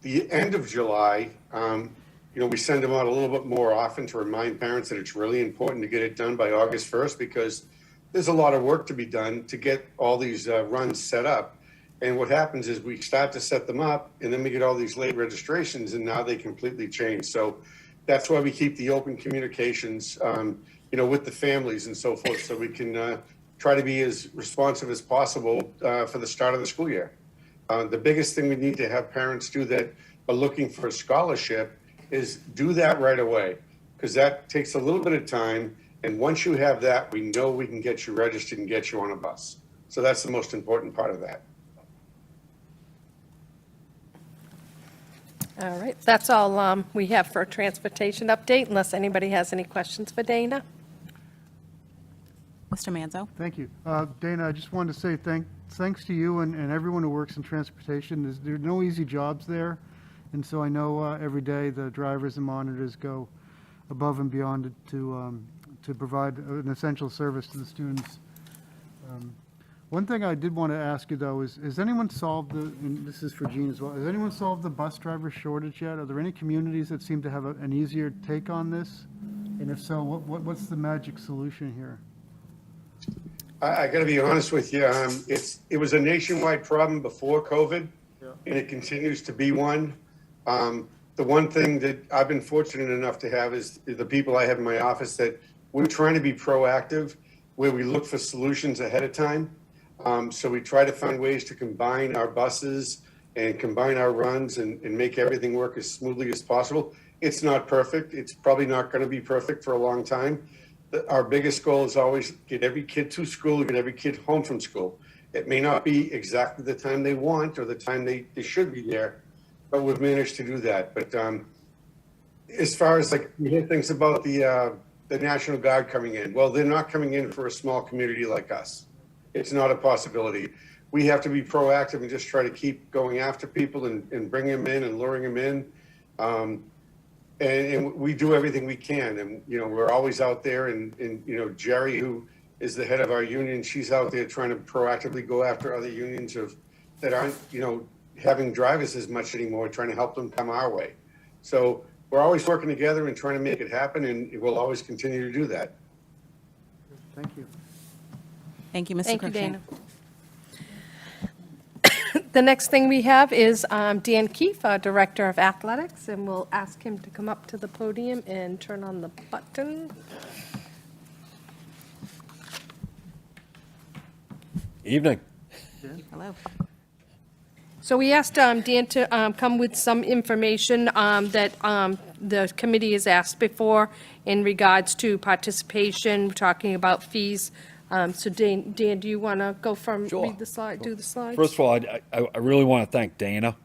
the end of July, you know, we send them out a little bit more often to remind parents that it's really important to get it done by August 1st because there's a lot of work to be done to get all these runs set up. And what happens is we start to set them up and then we get all these late registrations and now they completely change. So that's why we keep the open communications, you know, with the families and so forth, so we can try to be as responsive as possible for the start of the school year. The biggest thing we need to have parents do that are looking for a scholarship is do that right away, because that takes a little bit of time. And once you have that, we know we can get you registered and get you on a bus. So that's the most important part of that. All right, that's all we have for a transportation update, unless anybody has any questions for Dana. Mr. Manzo? Thank you. Dana, I just wanted to say thanks to you and everyone who works in transportation. There are no easy jobs there. And so I know every day the drivers and monitors go above and beyond to provide an essential service to the students. One thing I did want to ask you, though, is has anyone solved and this is for Jean as well, has anyone solved the bus driver shortage yet? Are there any communities that seem to have an easier take on this? And if so, what's the magic solution here? I got to be honest with you. It was a nationwide problem before COVID, and it continues to be one. The one thing that I've been fortunate enough to have is the people I have in my office that we're trying to be proactive, where we look for solutions ahead of time. So we try to find ways to combine our buses and combine our runs and make everything work as smoothly as possible. It's not perfect. It's probably not going to be perfect for a long time. Our biggest goal is always get every kid to school, get every kid home from school. It may not be exactly the time they want or the time they should be there, but we've managed to do that. But as far as like you hear things about the National Guard coming in, well, they're not coming in for a small community like us. It's not a possibility. We have to be proactive and just try to keep going after people and bring them in and luring them in. And we do everything we can. And, you know, we're always out there and, you know, Jerry, who is the head of our union, she's out there trying to proactively go after other unions that aren't, you know, having drivers as much anymore, trying to help them come our way. So we're always working together and trying to make it happen, and we'll always continue to do that. Thank you. Thank you, Mr. Thank you, Cruikshank. Dana. The next thing we have is Dan Keefe, our Director of Athletics, and we'll ask him to come up to the podium and turn on the button. Evening. Hello. So we asked Dan to come with some information that the committee has asked before in regards to participation, talking about fees. So Dan, do you want to go from, Sure. read the slide, do the slides? First of all, I really want to thank Dana,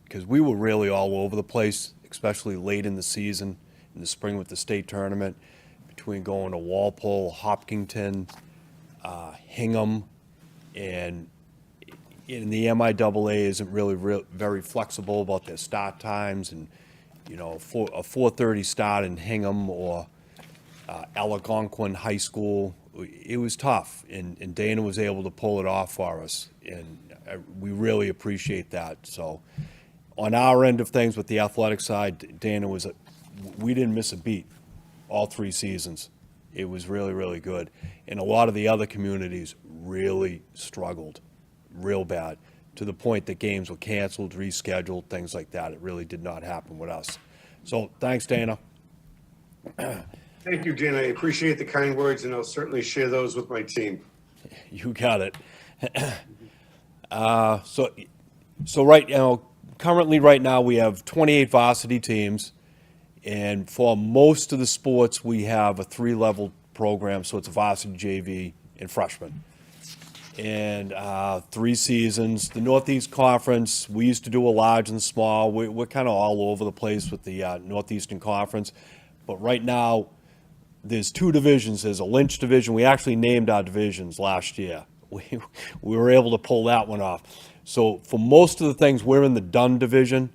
because we were really all over the place, especially late in the season, in the spring with the state tournament, between going to Walpole, Hopkinton, Hingham, and the MIAA isn't really very flexible about their start times, and, you know, a 4:30 start in Hingham or Algonquin High School, it was tough, and Dana was able to pull it off for us, and we really appreciate that. So on our end of things with the athletic side, Dana we didn't miss a beat all 3 seasons. It was really, really good. And a lot of the other communities really struggled real bad, to the point that games were canceled, rescheduled, things like that. It really did not happen with us. So thanks, Dana. Thank you, Dan. I appreciate the kind words, and I'll certainly share those with my team. You got it. So right now, currently right now, we have 28 varsity teams. And for most of the sports, we have a 3-level program. So it's a varsity, JV, and freshman. And 3 seasons. The Northeast Conference, we used to do a large and small. We're kind of all over the place with the Northeastern Conference. But right now, there's 2 divisions. There's a Lynch division. We actually named our divisions last year. We were able to pull that one off. So for most of the things, we're in the Dunn division.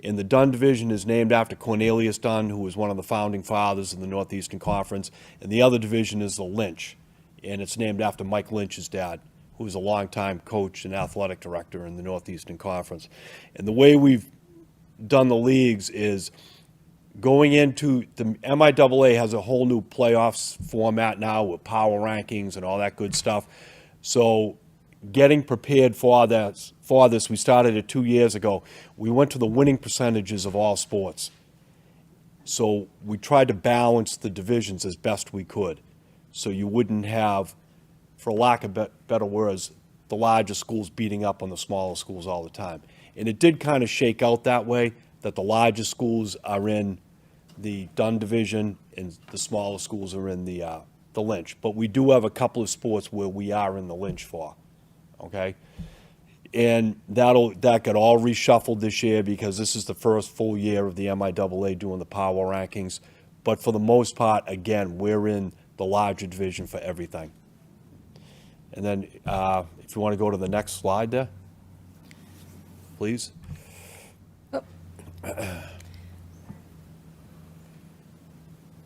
And the Dunn division is named after Cornelius Dunn, who was one of the founding fathers of the Northeastern Conference. And the other division is the Lynch. And it's named after Mike Lynch's dad, who was a longtime coach and athletic director in the Northeastern Conference. And the way we've done the leagues is going into the MIAA has a whole new playoffs format now with power rankings and all that good stuff. So getting prepared for this, we started it 2 years ago. We went to the winning percentages of all sports. So we tried to balance the divisions as best we could. So you wouldn't have, for lack of better words, the larger schools beating up on the smaller schools all the time. And it did kind of shake out that way, that the larger schools are in the Dunn division and the smaller schools are in the Lynch. But we do have a couple of sports where we are in the Lynch for, okay? And that got all reshuffled this year because this is the first full year of the MIAA doing the power rankings. But for the most part, again, we're in the larger division for everything. And then if you want to go to the next slide there, please.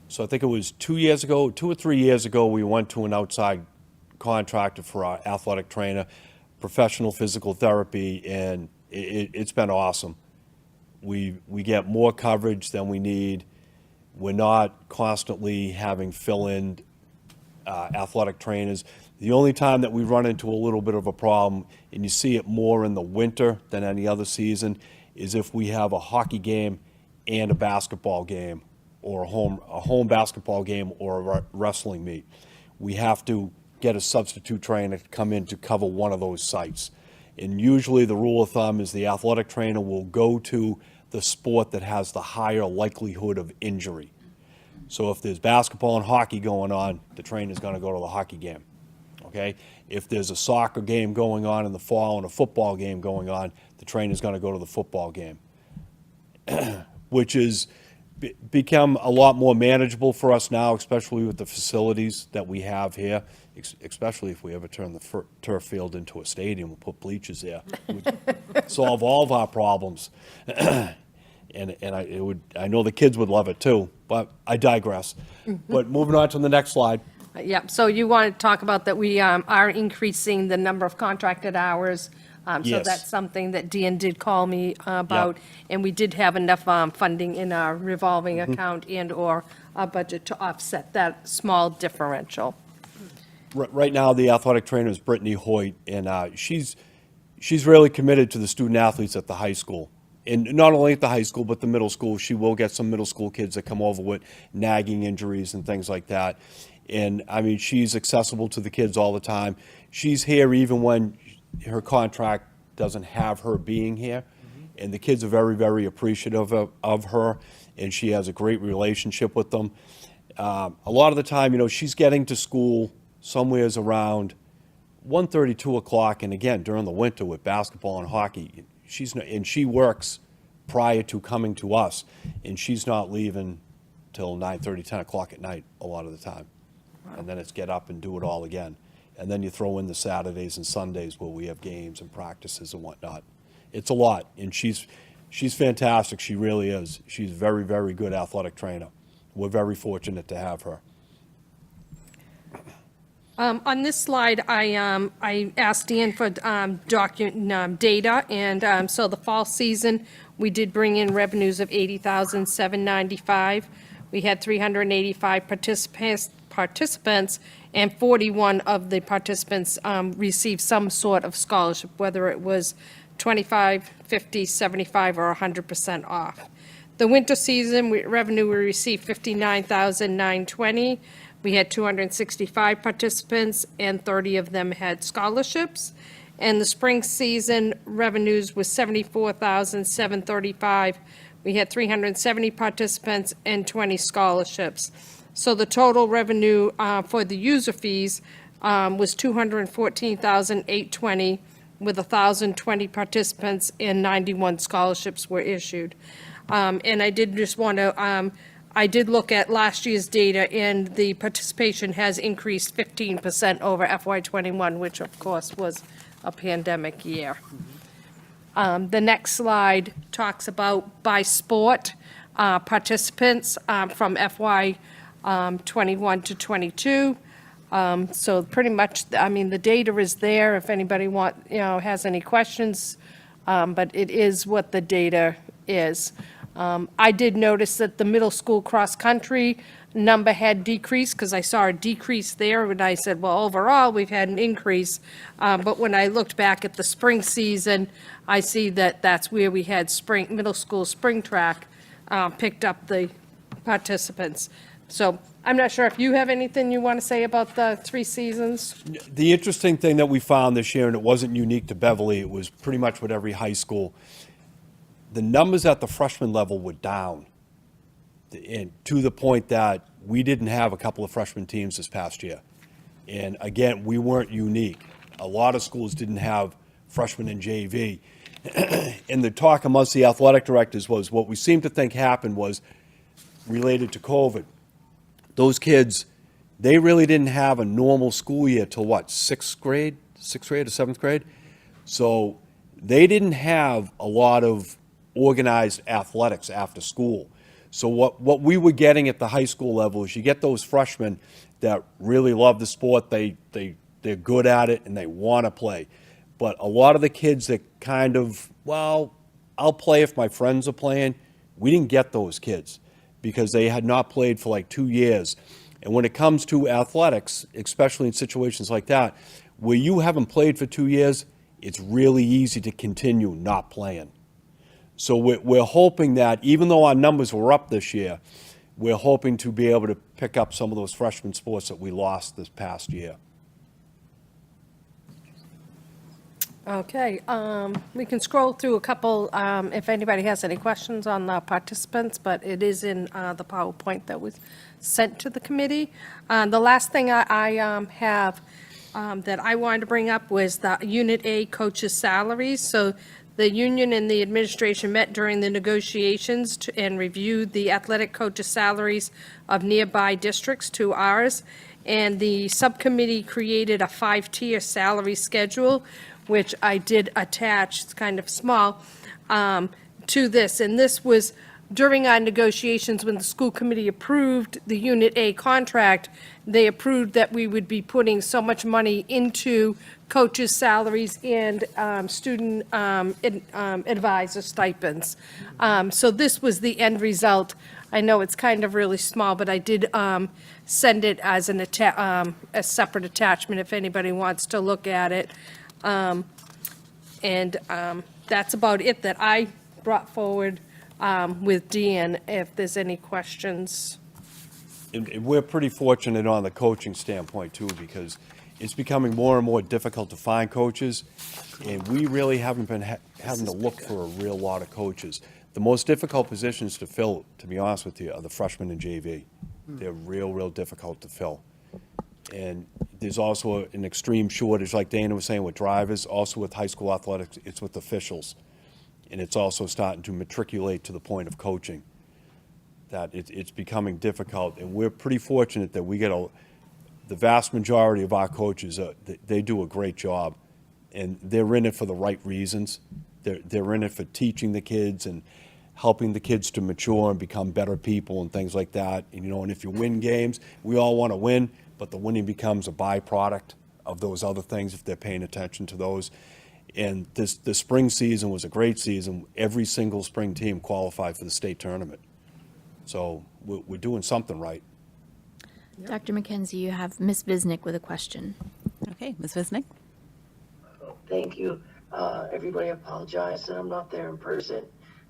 So I think it was 2 or 3 years ago, we went to an outside contractor for our athletic trainer, professional physical therapy, and it's been awesome. We get more coverage than we need. We're not constantly having fill-in athletic trainers. The only time that we run into a little bit of a problem, and you see it more in the winter than any other season, is if we have a hockey game and a basketball game, or a home basketball game or a wrestling meet. We have to get a substitute trainer to come in to cover one of those sites. And usually the rule of thumb is the athletic trainer will go to the sport that has the higher likelihood of injury. So if there's basketball and hockey going on, the trainer's going to go to the hockey game. Okay? If there's a soccer game going on in the fall and a football game going on, the trainer's going to go to the football game, which is become a lot more manageable for us now, especially with the facilities that we have here, especially if we ever turn the turf field into a stadium and put bleachers there. It would solve all of our problems. And I know the kids would love it too, but I digress. But moving on to the next slide. Yeah, so you want to talk about that we are increasing the number of contracted hours. So Yes. that's something that Dan did call me about. And we did have enough funding in our revolving account and/or our budget to offset that small differential. Right now, the athletic trainer is Brittany Hoyt, and she's really committed to the student athletes at the high school. And not only at the high school, but the middle school. She will get some middle school kids that come over with nagging injuries and things like that. And, I mean, she's accessible to the kids all the time. She's here even when her contract doesn't have her being here. And the kids are very, very appreciative of her, and she has a great relationship with them. A lot of the time, you know, she's getting to school somewheres around 1:30, 2 o'clock, and again, during the winter with basketball and hockey, and she works prior to coming to us, and she's not leaving till 9:30, 10 o'clock at night a lot of the time. And then it's get up and do it all again. And then you throw in the Saturdays and Sundays where we have games and practices and whatnot. It's a lot, and she's fantastic. She really is. She's a very, very good athletic trainer. We're very fortunate to have her. On this slide, I asked Dan for data, and so the fall season, we did bring in revenues of $80,795. We had 385 participants, and 41 of the participants received some sort of scholarship, whether it was 25, 50, 75, or 100% off. The winter season revenue, we received $59,920. We had 265 participants, and 30 of them had scholarships. And the spring season revenues was $74,735. We had 370 participants and 20 scholarships. So the total revenue for the user fees was $214,820, with 1,020 participants and 91 scholarships were issued. And I did just want to, I did look at last year's data, and the participation has increased 15% over FY21, which of course was a pandemic year. The next slide talks about by sport participants from FY21 to 22. So pretty much, I mean, the data is there if anybody has any questions, but it is what the data is. I did notice that the middle school cross-country number had decreased, because I saw a decrease there, and I said, well, overall, we've had an increase. But when I looked back at the spring season, I see that that's where we had middle school spring track picked up the participants. So I'm not sure if you have anything you want to say about the 3 seasons? The interesting thing that we found this year, and it wasn't unique to Beverly, it was pretty much with every high school, the numbers at the freshman level were down, and to the point that we didn't have a couple of freshman teams this past year. And again, we weren't unique. A lot of schools didn't have freshmen in JV. And the talk amongst the athletic directors was what we seemed to think happened was related to COVID. Those kids, they really didn't have a normal school year till what, 6th grade or 7th grade? So they didn't have a lot of organized athletics after school. So what we were getting at the high school level is you get those freshmen that really love the sport, they're good at it, and they want to play. But a lot of the kids that kind of, well, I'll play if my friends are playing, we didn't get those kids because they had not played for like 2 years. And when it comes to athletics, especially in situations like that, where you haven't played for 2 years, it's really easy to continue not playing. So we're hoping that even though our numbers were up this year, we're hoping to be able to pick up some of those freshman sports that we lost this past year. Okay, we can scroll through a couple, if anybody has any questions on the participants, but it is in the PowerPoint that was sent to the committee. The last thing I have that I wanted to bring up was the Unit A coaches' salaries. So the union and the administration met during the negotiations and reviewed the athletic coaches' salaries of nearby districts to ours. And the subcommittee created a 5-tier salary schedule, which I did attach, it's kind of small, to this. And this was during our negotiations when the school committee approved the Unit A contract. They approved that we would be putting so much money into coaches' salaries and student advisor stipends. So this was the end result. I know it's kind of really small, but I did send it as a separate attachment if anybody wants to look at it. And that's about it that I brought forward with Dan, if there's any questions. And we're pretty fortunate on the coaching standpoint too, because it's becoming more and more difficult to find coaches, and we really haven't been having to look for a real lot of coaches. The most difficult positions to fill, to be honest with you, are the freshmen and JV. They're real difficult to fill. And there's also an extreme shortage, like Dana was saying, with drivers, also with high school athletics, it's with officials. And it's also starting to matriculate to the point of coaching, that it's becoming difficult. And we're pretty fortunate that we get the vast majority of our coaches, they do a great job. And they're in it for the right reasons. They're in it for teaching the kids and helping the kids to mature and become better people and things like that. And, and if you win games, we all want to win, but the winning becomes a byproduct of those other things if they're paying attention to those. And the spring season was a great season. Every single spring team qualified for the state tournament. So we're doing something right. Dr. McKenzie, you have Ms. Visnick with a question. Okay, Ms. Visnick? Thank you. Everybody, I apologize that I'm not there in person.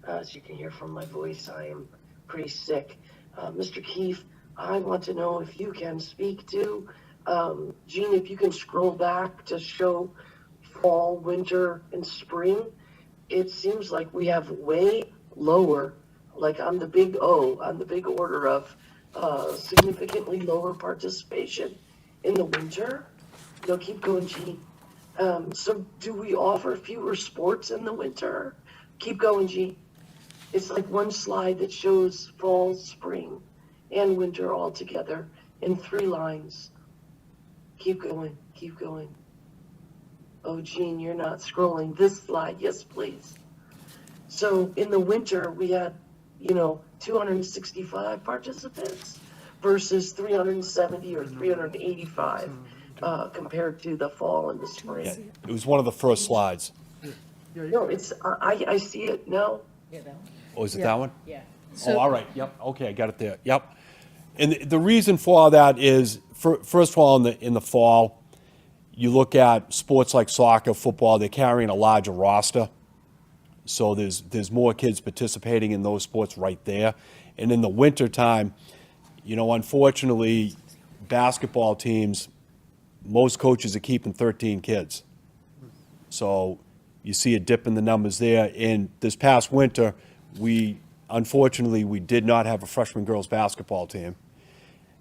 As you can hear from my voice, I am pretty sick. Mr. Keefe, I want to know if you can speak to, Jean, if you can scroll back to show fall, winter, and spring. It seems like we have way lower, like on the big O, on the big order of significantly lower participation in the winter. No, keep going, Jean. So do we offer fewer sports in the winter? Keep going, Jean. It's like one slide that shows fall, spring, and winter all together in 3 lines. Keep going, keep going. Oh, Jean, you're not scrolling this slide. Yes, please. So in the winter, we had, 265 participants versus 370 or 385 compared to the fall and the spring. Yeah, it was one of the first slides. No, it's, I see it, no? Oh, is it that one? Yeah. Oh, all right, yep, okay, I got it there, yep. And the reason for that is, first of all, in the fall, you look at sports like soccer, football, they're carrying a larger roster. So there's more kids participating in those sports right there. And in the wintertime, unfortunately, basketball teams, most coaches are keeping 13 kids. So you see a dip in the numbers there. And this past winter, unfortunately, we did not have a freshman girls basketball team.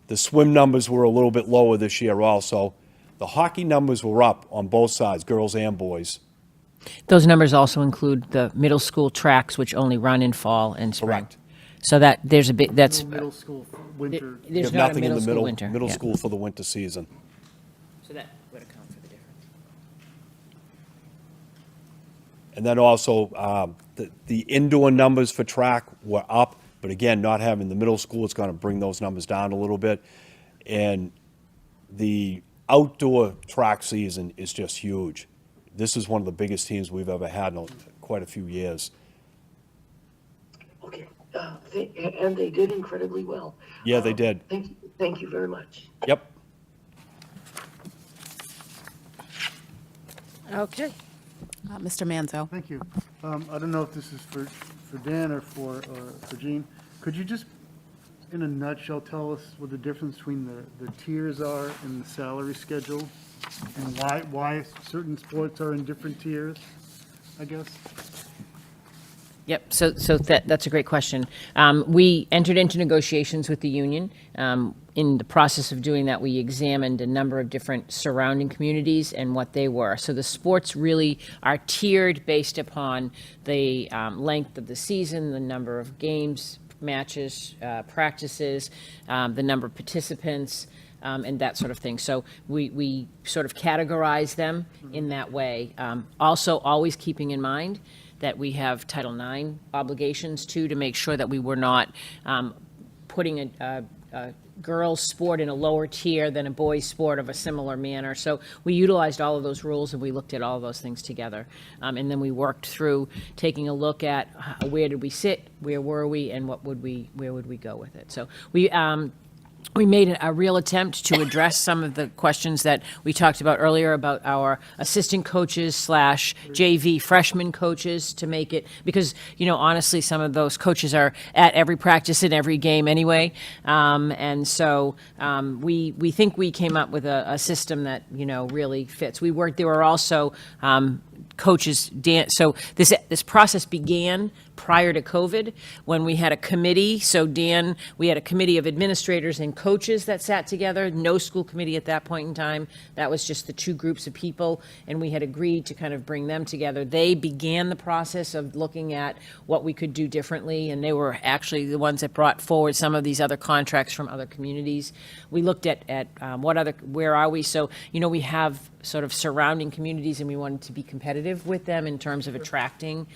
The swim numbers were a little bit lower this year also. The hockey numbers were up on both sides, girls and boys. Those numbers also include the middle school tracks, which only run in fall and spring. Correct. So that there's a bit, that's, No middle school, winter. We there's have not a nothing in middle the school winter. middle Yeah. school for the winter season. So that would account for the difference. And then also, the indoor numbers for track were up, but again, not having the middle school, it's going to bring those numbers down a little bit. And the outdoor track season is just huge. This is one of the biggest teams we've ever had in quite a few years. Okay, and they did incredibly well. Yeah, they did. Thank you very much. Yep. Okay. Mr. Manzo? Thank you. I don't know if this is for Dan or for Jean. Could you just, in a nutshell, tell us what the difference between the tiers are in the salary schedule and why certain sports are in different tiers, I guess? Yep, so that's a great question. We entered into negotiations with the union. In the process of doing that, we examined a number of different surrounding communities and what they were. So the sports really are tiered based upon the length of the season, the number of games, matches, practices, the number of participants, and that sort of thing. So we sort of categorize them in that way. Also, always keeping in mind that we have Title IX obligations too, to make sure that we were not putting a girls' sport in a lower tier than a boys' sport of a similar manner. So we utilized all of those rules and we looked at all of those things together. And then we worked through taking a look at where did we sit, where were we, and where would we go with it. So we we made a real attempt to address some of the questions that we talked about earlier about our assistant coaches / JV freshman coaches to make it, because, honestly, some of those coaches are at every practice and every game anyway. And so we think we came up with a system that, really fits. There were also coaches, so this process began prior to COVID when we had a committee. So we had a committee of administrators and coaches that sat together, no school committee at that point in time. That was just the two groups of people, and we had agreed to kind of bring them together. They began the process of looking at what we could do differently, and they were actually the ones that brought forward some of these other contracts from other communities. We looked at where are we? So, we have sort of surrounding communities, and we wanted to be competitive with them in terms of attracting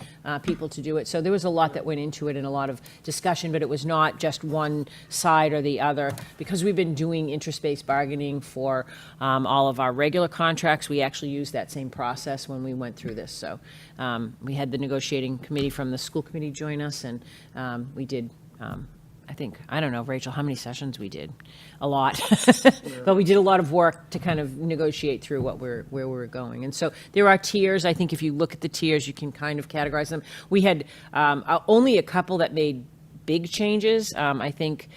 people to do it. So there was a lot that went into it and a lot of discussion, but it was not just one side or the other. Because we've been doing interest-based bargaining for all of our regular contracts, we actually used that same process when we went through this. So we had the negotiating committee from the school committee join us, and we did I don't know, Rachel, how many sessions we did? A lot. But we did a lot of work to kind of negotiate through where we're going. And so there are tiers. I think if you look at the tiers, you can kind of categorize them. We had only a couple that made big changes. I think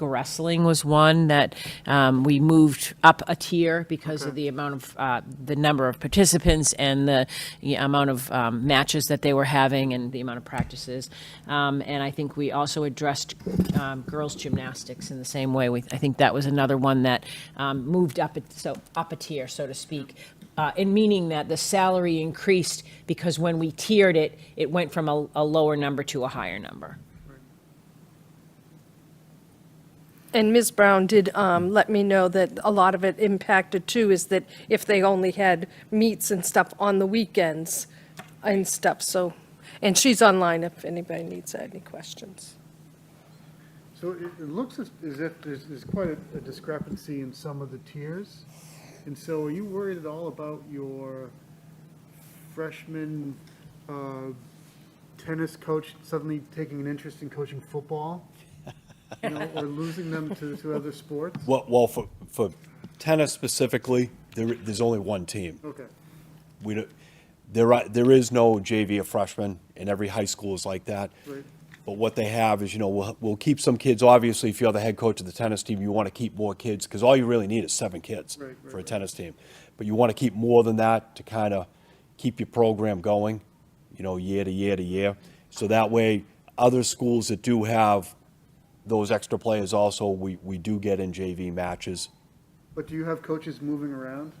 wrestling was one that we moved up a tier because of the amount of the number of participants and the amount of matches that they were having and the amount of practices. And I think we also addressed girls gymnastics in the same way. I think that was another one that moved up a tier, so to speak. In meaning that the salary increased because when we tiered it, it went from a lower number to a higher number. And Ms. Brown did let me know that a lot of it impacted too, is that if they only had meets and stuff on the weekends and stuff, so, and she's online if anybody needs any questions. So it looks as if there's quite a discrepancy in some of the tiers. And so are you worried at all about your freshman tennis coach suddenly taking an interest in coaching football? Or losing them to other sports? Well, for tennis specifically, there's only one team. Okay. There is no JV of freshmen, and every high school is like that. Right. But what they have is, we'll keep some kids. Obviously, if you're the head coach of the tennis team, you want to keep more kids because all you really need is 7 kids for a tennis team. But you want to keep more than that to kind of keep your program going, year to year to year. So that way, other schools that do have those extra players also, we do get in JV matches. But do you have coaches moving around?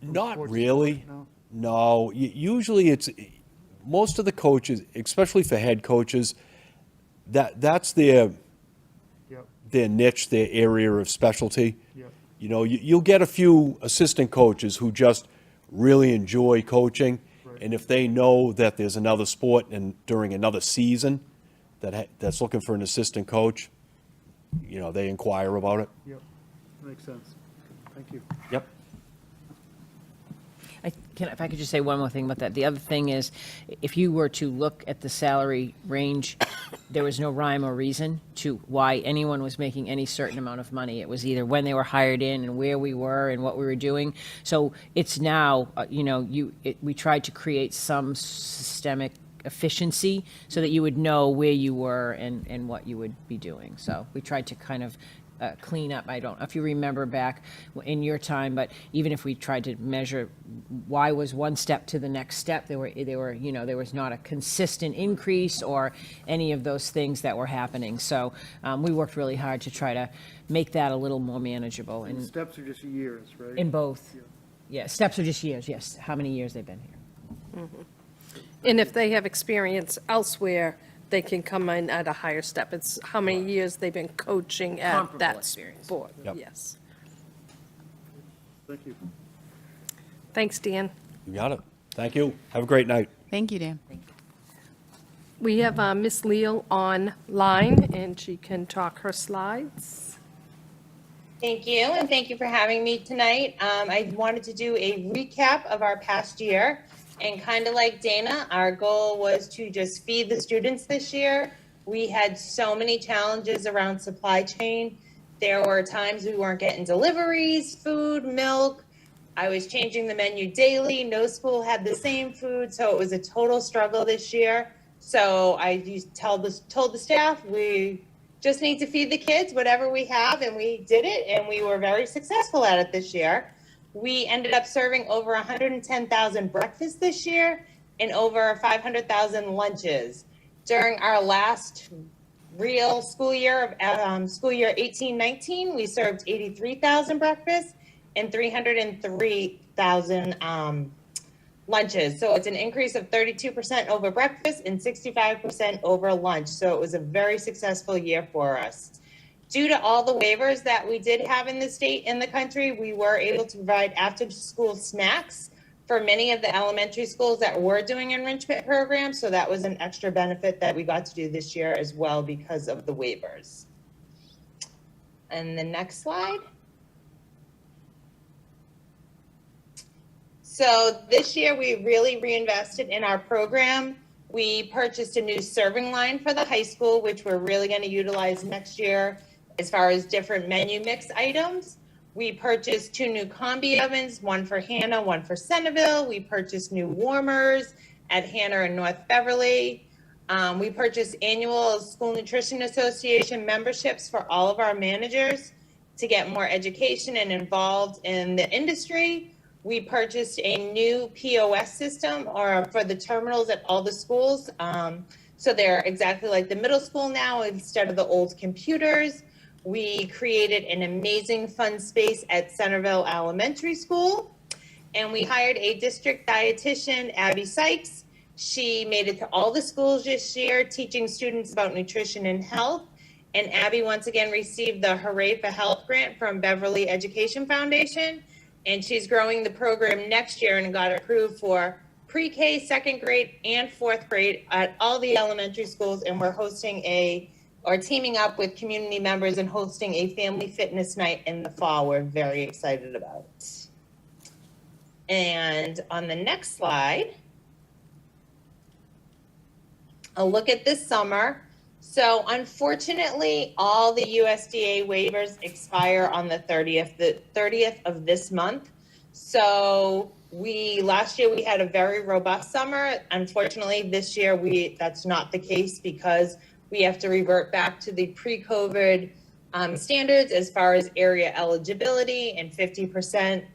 Not really. No. Usually it's most of the coaches, especially for head coaches, that's their niche, their area of specialty. Yep. You'll get a few assistant coaches who just really enjoy coaching, and if they know that there's another sport and during another season that's looking for an assistant coach, they inquire about it. Yep, makes sense. Thank you. Yep. If I could just say one more thing about that. The other thing is, if you were to look at the salary range, there was no rhyme or reason to why anyone was making any certain amount of money. It was either when they were hired in and where we were and what we were doing. So it's now, we tried to create some systemic efficiency so that you would know where you were and what you would be doing. So we tried to kind of clean up. I don't know if you remember back in your time, but even if we tried to measure why was one step to the next step, there was not a consistent increase or any of those things that were happening. So we worked really hard to try to make that a little more manageable. And steps are just years, right? In both. Yeah, steps are just years, yes. How many years they've been here. Mm-hmm. And if they have experience elsewhere, they can come in at a higher step. It's how many years they've been coaching at Comparable that experience. sport. Yep. Yes. Thank you. Thanks, Dan. You got it. Thank you. Have a great night. Thank you, Dan. We have Miss Leal online, and she can talk her slides. Thank you, and thank you for having me tonight. I wanted to do a recap of our past year. And kind of like Dana, our goal was to just feed the students this year. We had so many challenges around supply chain. There were times we weren't getting deliveries, food, milk. I was changing the menu daily. No school had the same food, so it was a total struggle this year. So I told the staff, we just need to feed the kids whatever we have, and we did it, and we were very successful at it this year. We ended up serving over 110,000 breakfasts this year and over 500,000 lunches. During our last real school year of school year 18-19, we served 83,000 breakfasts and 303,000 lunches. So it's an increase of 32% over breakfast and 65% over lunch. So it was a very successful year for us. Due to all the waivers that we did have in the state and the country, we were able to provide after-school snacks for many of the elementary schools that were doing enrichment programs. So that was an extra benefit that we got to do this year as well because of the waivers. And the next slide. So this year we really reinvested in our program. We purchased a new serving line for the high school, which we're really going to utilize next year as far as different menu mix items. We purchased 2 new combi ovens, one for Hannah, one for Centerville. We purchased new warmers at Hannah and North Beverly. We purchased annual School Nutrition Association memberships for all of our managers to get more education and involved in the industry. We purchased a new POS system for the terminals at all the schools. So they're exactly like the middle school now instead of the old computers. We created an amazing fun space at Centerville Elementary School. And we hired a district dietitian, Abby Sykes. She made it to all the schools this year, teaching students about nutrition and health. And Abby once again received the Hooray for Health grant from Beverly Education Foundation. And she's growing the program next year and got approved for pre-K, 2nd grade, and 4th grade at all the elementary schools. And we're teaming up with community members and hosting a family fitness night in the fall. We're very excited about it. And on the next slide, a look at this summer. So unfortunately, all the USDA waivers expire on the 30th of this month. So last year we had a very robust summer. Unfortunately, this year that's not the case because we have to revert back to the pre-COVID standards as far as area eligibility and 50%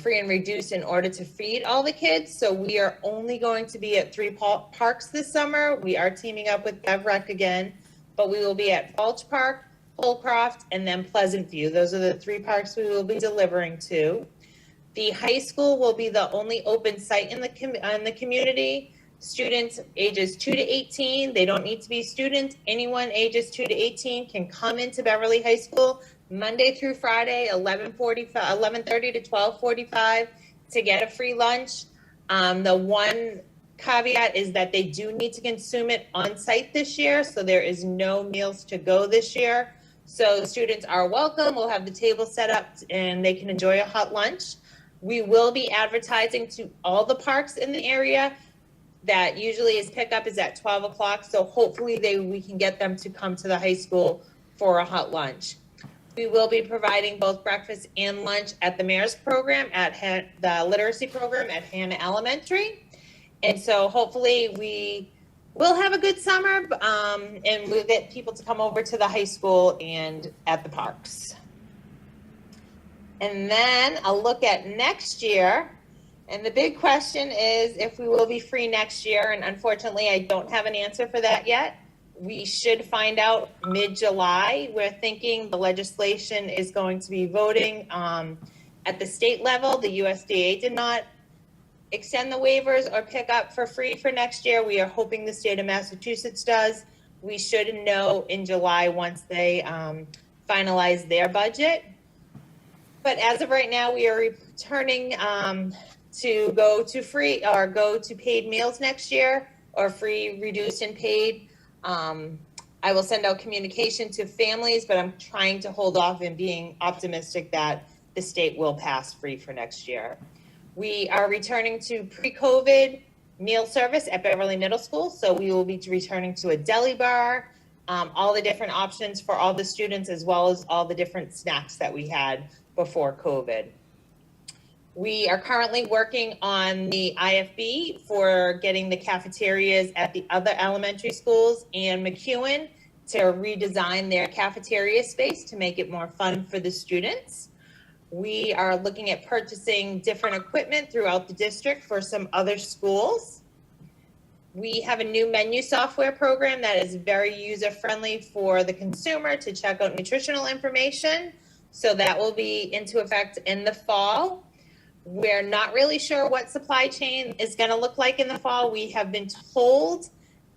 free and reduced in order to feed all the kids. So we are only going to be at 3 parks this summer. We are teaming up with BevRec again, but we will be at Balch Park, Holcroft, and then Pleasant View. Those are the 3 parks we will be delivering to. The high school will be the only open site in the community. Students ages 2 to 18, they don't need to be students. Anyone ages 2 to 18 can come into Beverly High School Monday through Friday, 11:30 to 12:45 to get a free lunch. The one caveat is that they do need to consume it on site this year, so there is no meals to go this year. So students are welcome. We'll have the table set up and they can enjoy a hot lunch. We will be advertising to all the parks in the area. That usually pickup is at 12 o'clock. So hopefully we can get them to come to the high school for a hot lunch. We will be providing both breakfast and lunch at the mayor's program at the literacy program at Hannah Elementary. And so hopefully we will have a good summer and we'll get people to come over to the high school and at the parks. And then I'll look at next year. And the big question is if we will be free next year. And unfortunately, I don't have an answer for that yet. We should find out mid-July. We're thinking the legislation is going to be voting at the state level. The USDA did not extend the waivers or pick up for free for next year. We are hoping the state of Massachusetts does. We should know in July once they finalize their budget. But as of right now, we are returning to go to free or go to paid meals next year or free, reduced, and paid. I will send out communication to families, but I'm trying to hold off and being optimistic that the state will pass free for next year. We are returning to pre-COVID meal service at Beverly Middle School. So we will be returning to a deli bar, all the different options for all the students, as well as all the different snacks that we had before COVID. We are currently working on the IFB for getting the cafeterias at the other elementary schools and McEwen to redesign their cafeteria space to make it more fun for the students. We are looking at purchasing different equipment throughout the district for some other schools. We have a new menu software program that is very user-friendly for the consumer to check out nutritional information. So that will be into effect in the fall. We're not really sure what supply chain is going to look like in the fall. We have been told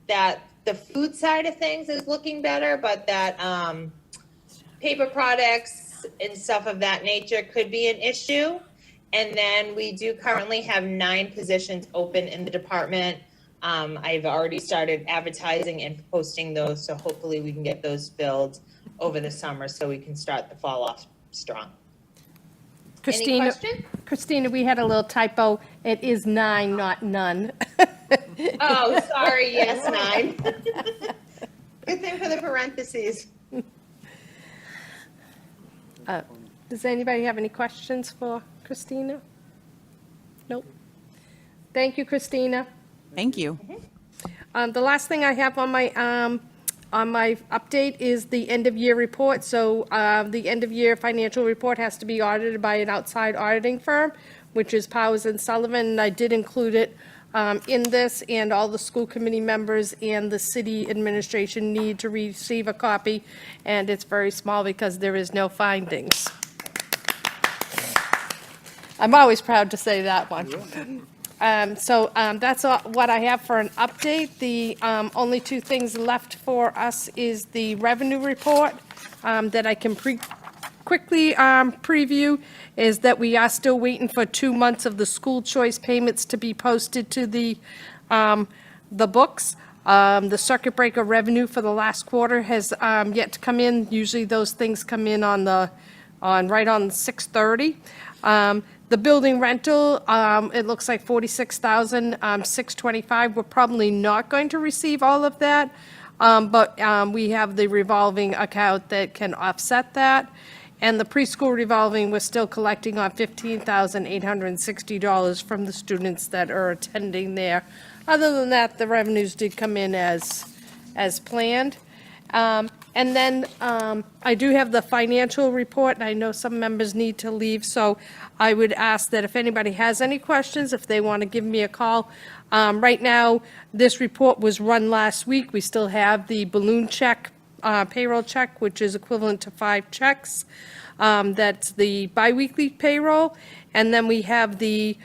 that the food side of things is looking better, but that paper products and stuff of that nature could be an issue. And then we do currently have 9 positions open in the department. I've already started advertising and posting those, so hopefully we can get those filled over the summer so we can start the fall off strong. Any question? Christina, we had a little typo. It is 9, not none. Oh, sorry, yes, 9. Good thing for the parentheses. Does anybody have any questions for Christina? Nope. Thank you, Christina. Thank you. The last thing I have on my update is the end-of-year report. So the end-of-year financial report has to be audited by an outside auditing firm, which is Powers and Sullivan, and I did include it in this, and all the school committee members and the city administration need to receive a copy, and it's very small because there is no findings. I'm always proud to say that one. So that's what I have for an update. The only 2 things left for us is the revenue report that I can quickly preview, is that we are still waiting for 2 months of the school choice payments to be posted to the books. The circuit breaker revenue for the last quarter has yet to come in. Usually those things come in on right on 6:30. The building rental, it looks like $46,625. We're probably not going to receive all of that, but we have the revolving account that can offset that. And the preschool revolving, we're still collecting on $15,860 from the students that are attending there. Other than that, the revenues did come in as planned. And then I do have the financial report, and I know some members need to leave, so I would ask that if anybody has any questions, if they want to give me a call. Right now, this report was run last week. We still have the balloon check, payroll check, which is equivalent to 5 checks. That's the biweekly payroll. And then we have the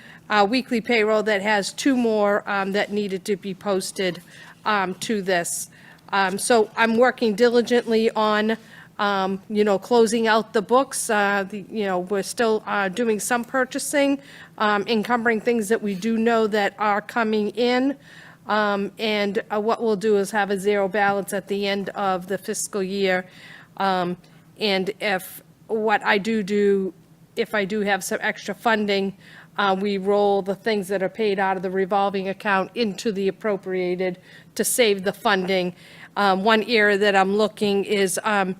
weekly payroll that has 2 more that needed to be posted to this. So I'm working diligently on, closing out the books. We're still doing some purchasing, encumbering things that we do know that are coming in. And what we'll do is have a 0 balance at the end of the fiscal year. And if I do have some extra funding, we roll the things that are paid out of the revolving account into the appropriated to save the funding. One area that I'm looking is, and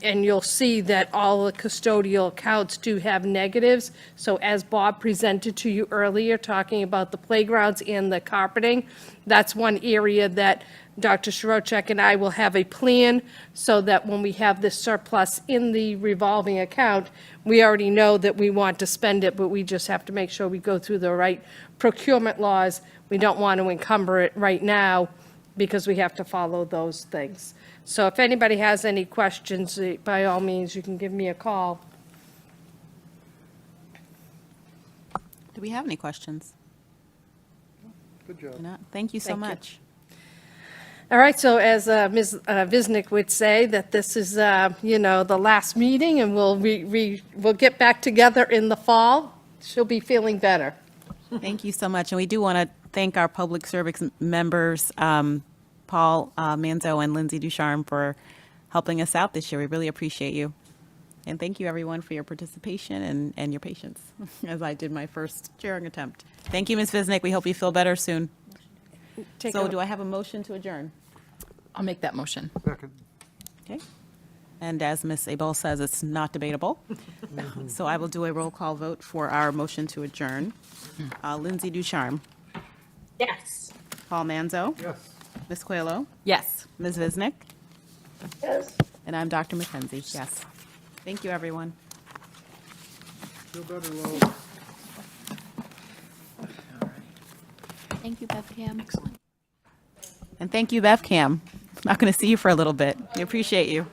you'll see that all the custodial accounts do have negatives. So as Bob presented to you earlier, talking about the playgrounds and the carpeting, that's one area that Dr. Shirocek and I will have a plan so that when we have this surplus in the revolving account, we already know that we want to spend it, but we just have to make sure we go through the right procurement laws. We don't want to encumber it right now because we have to follow those things. So if anybody has any questions, by all means, you can give me a call. Do we have any questions? Good job. No? Thank you so Thank you. much. All right, so as Ms. Visnick would say, that this is, the last meeting, and we'll get back together in the fall. She'll be feeling better. Thank you so much. And we do want to thank our public service members, Paul Manzo and Lindsay Ducharme, for helping us out this year. We really appreciate you. And thank you, everyone, for your participation and your patience as I did my first chairing attempt. Thank you, Ms. Visnick. We hope you feel better soon. So do I have a motion to adjourn? I'll make that motion. Second. Okay. And as Ms. Abel says, it's not debatable. So I will do a roll call vote for our motion to adjourn. Lindsay Ducharme, Yes. Paul Manzo, Yes. Ms. Coelho, Yes. Ms. Visnick, Yes. and I'm Dr. McKenzie. Yes. Thank you, everyone. Feel better, Lo. Thank you, BevCam. Excellent. And thank you, BevCam. Not going to see you for a little bit. We appreciate you.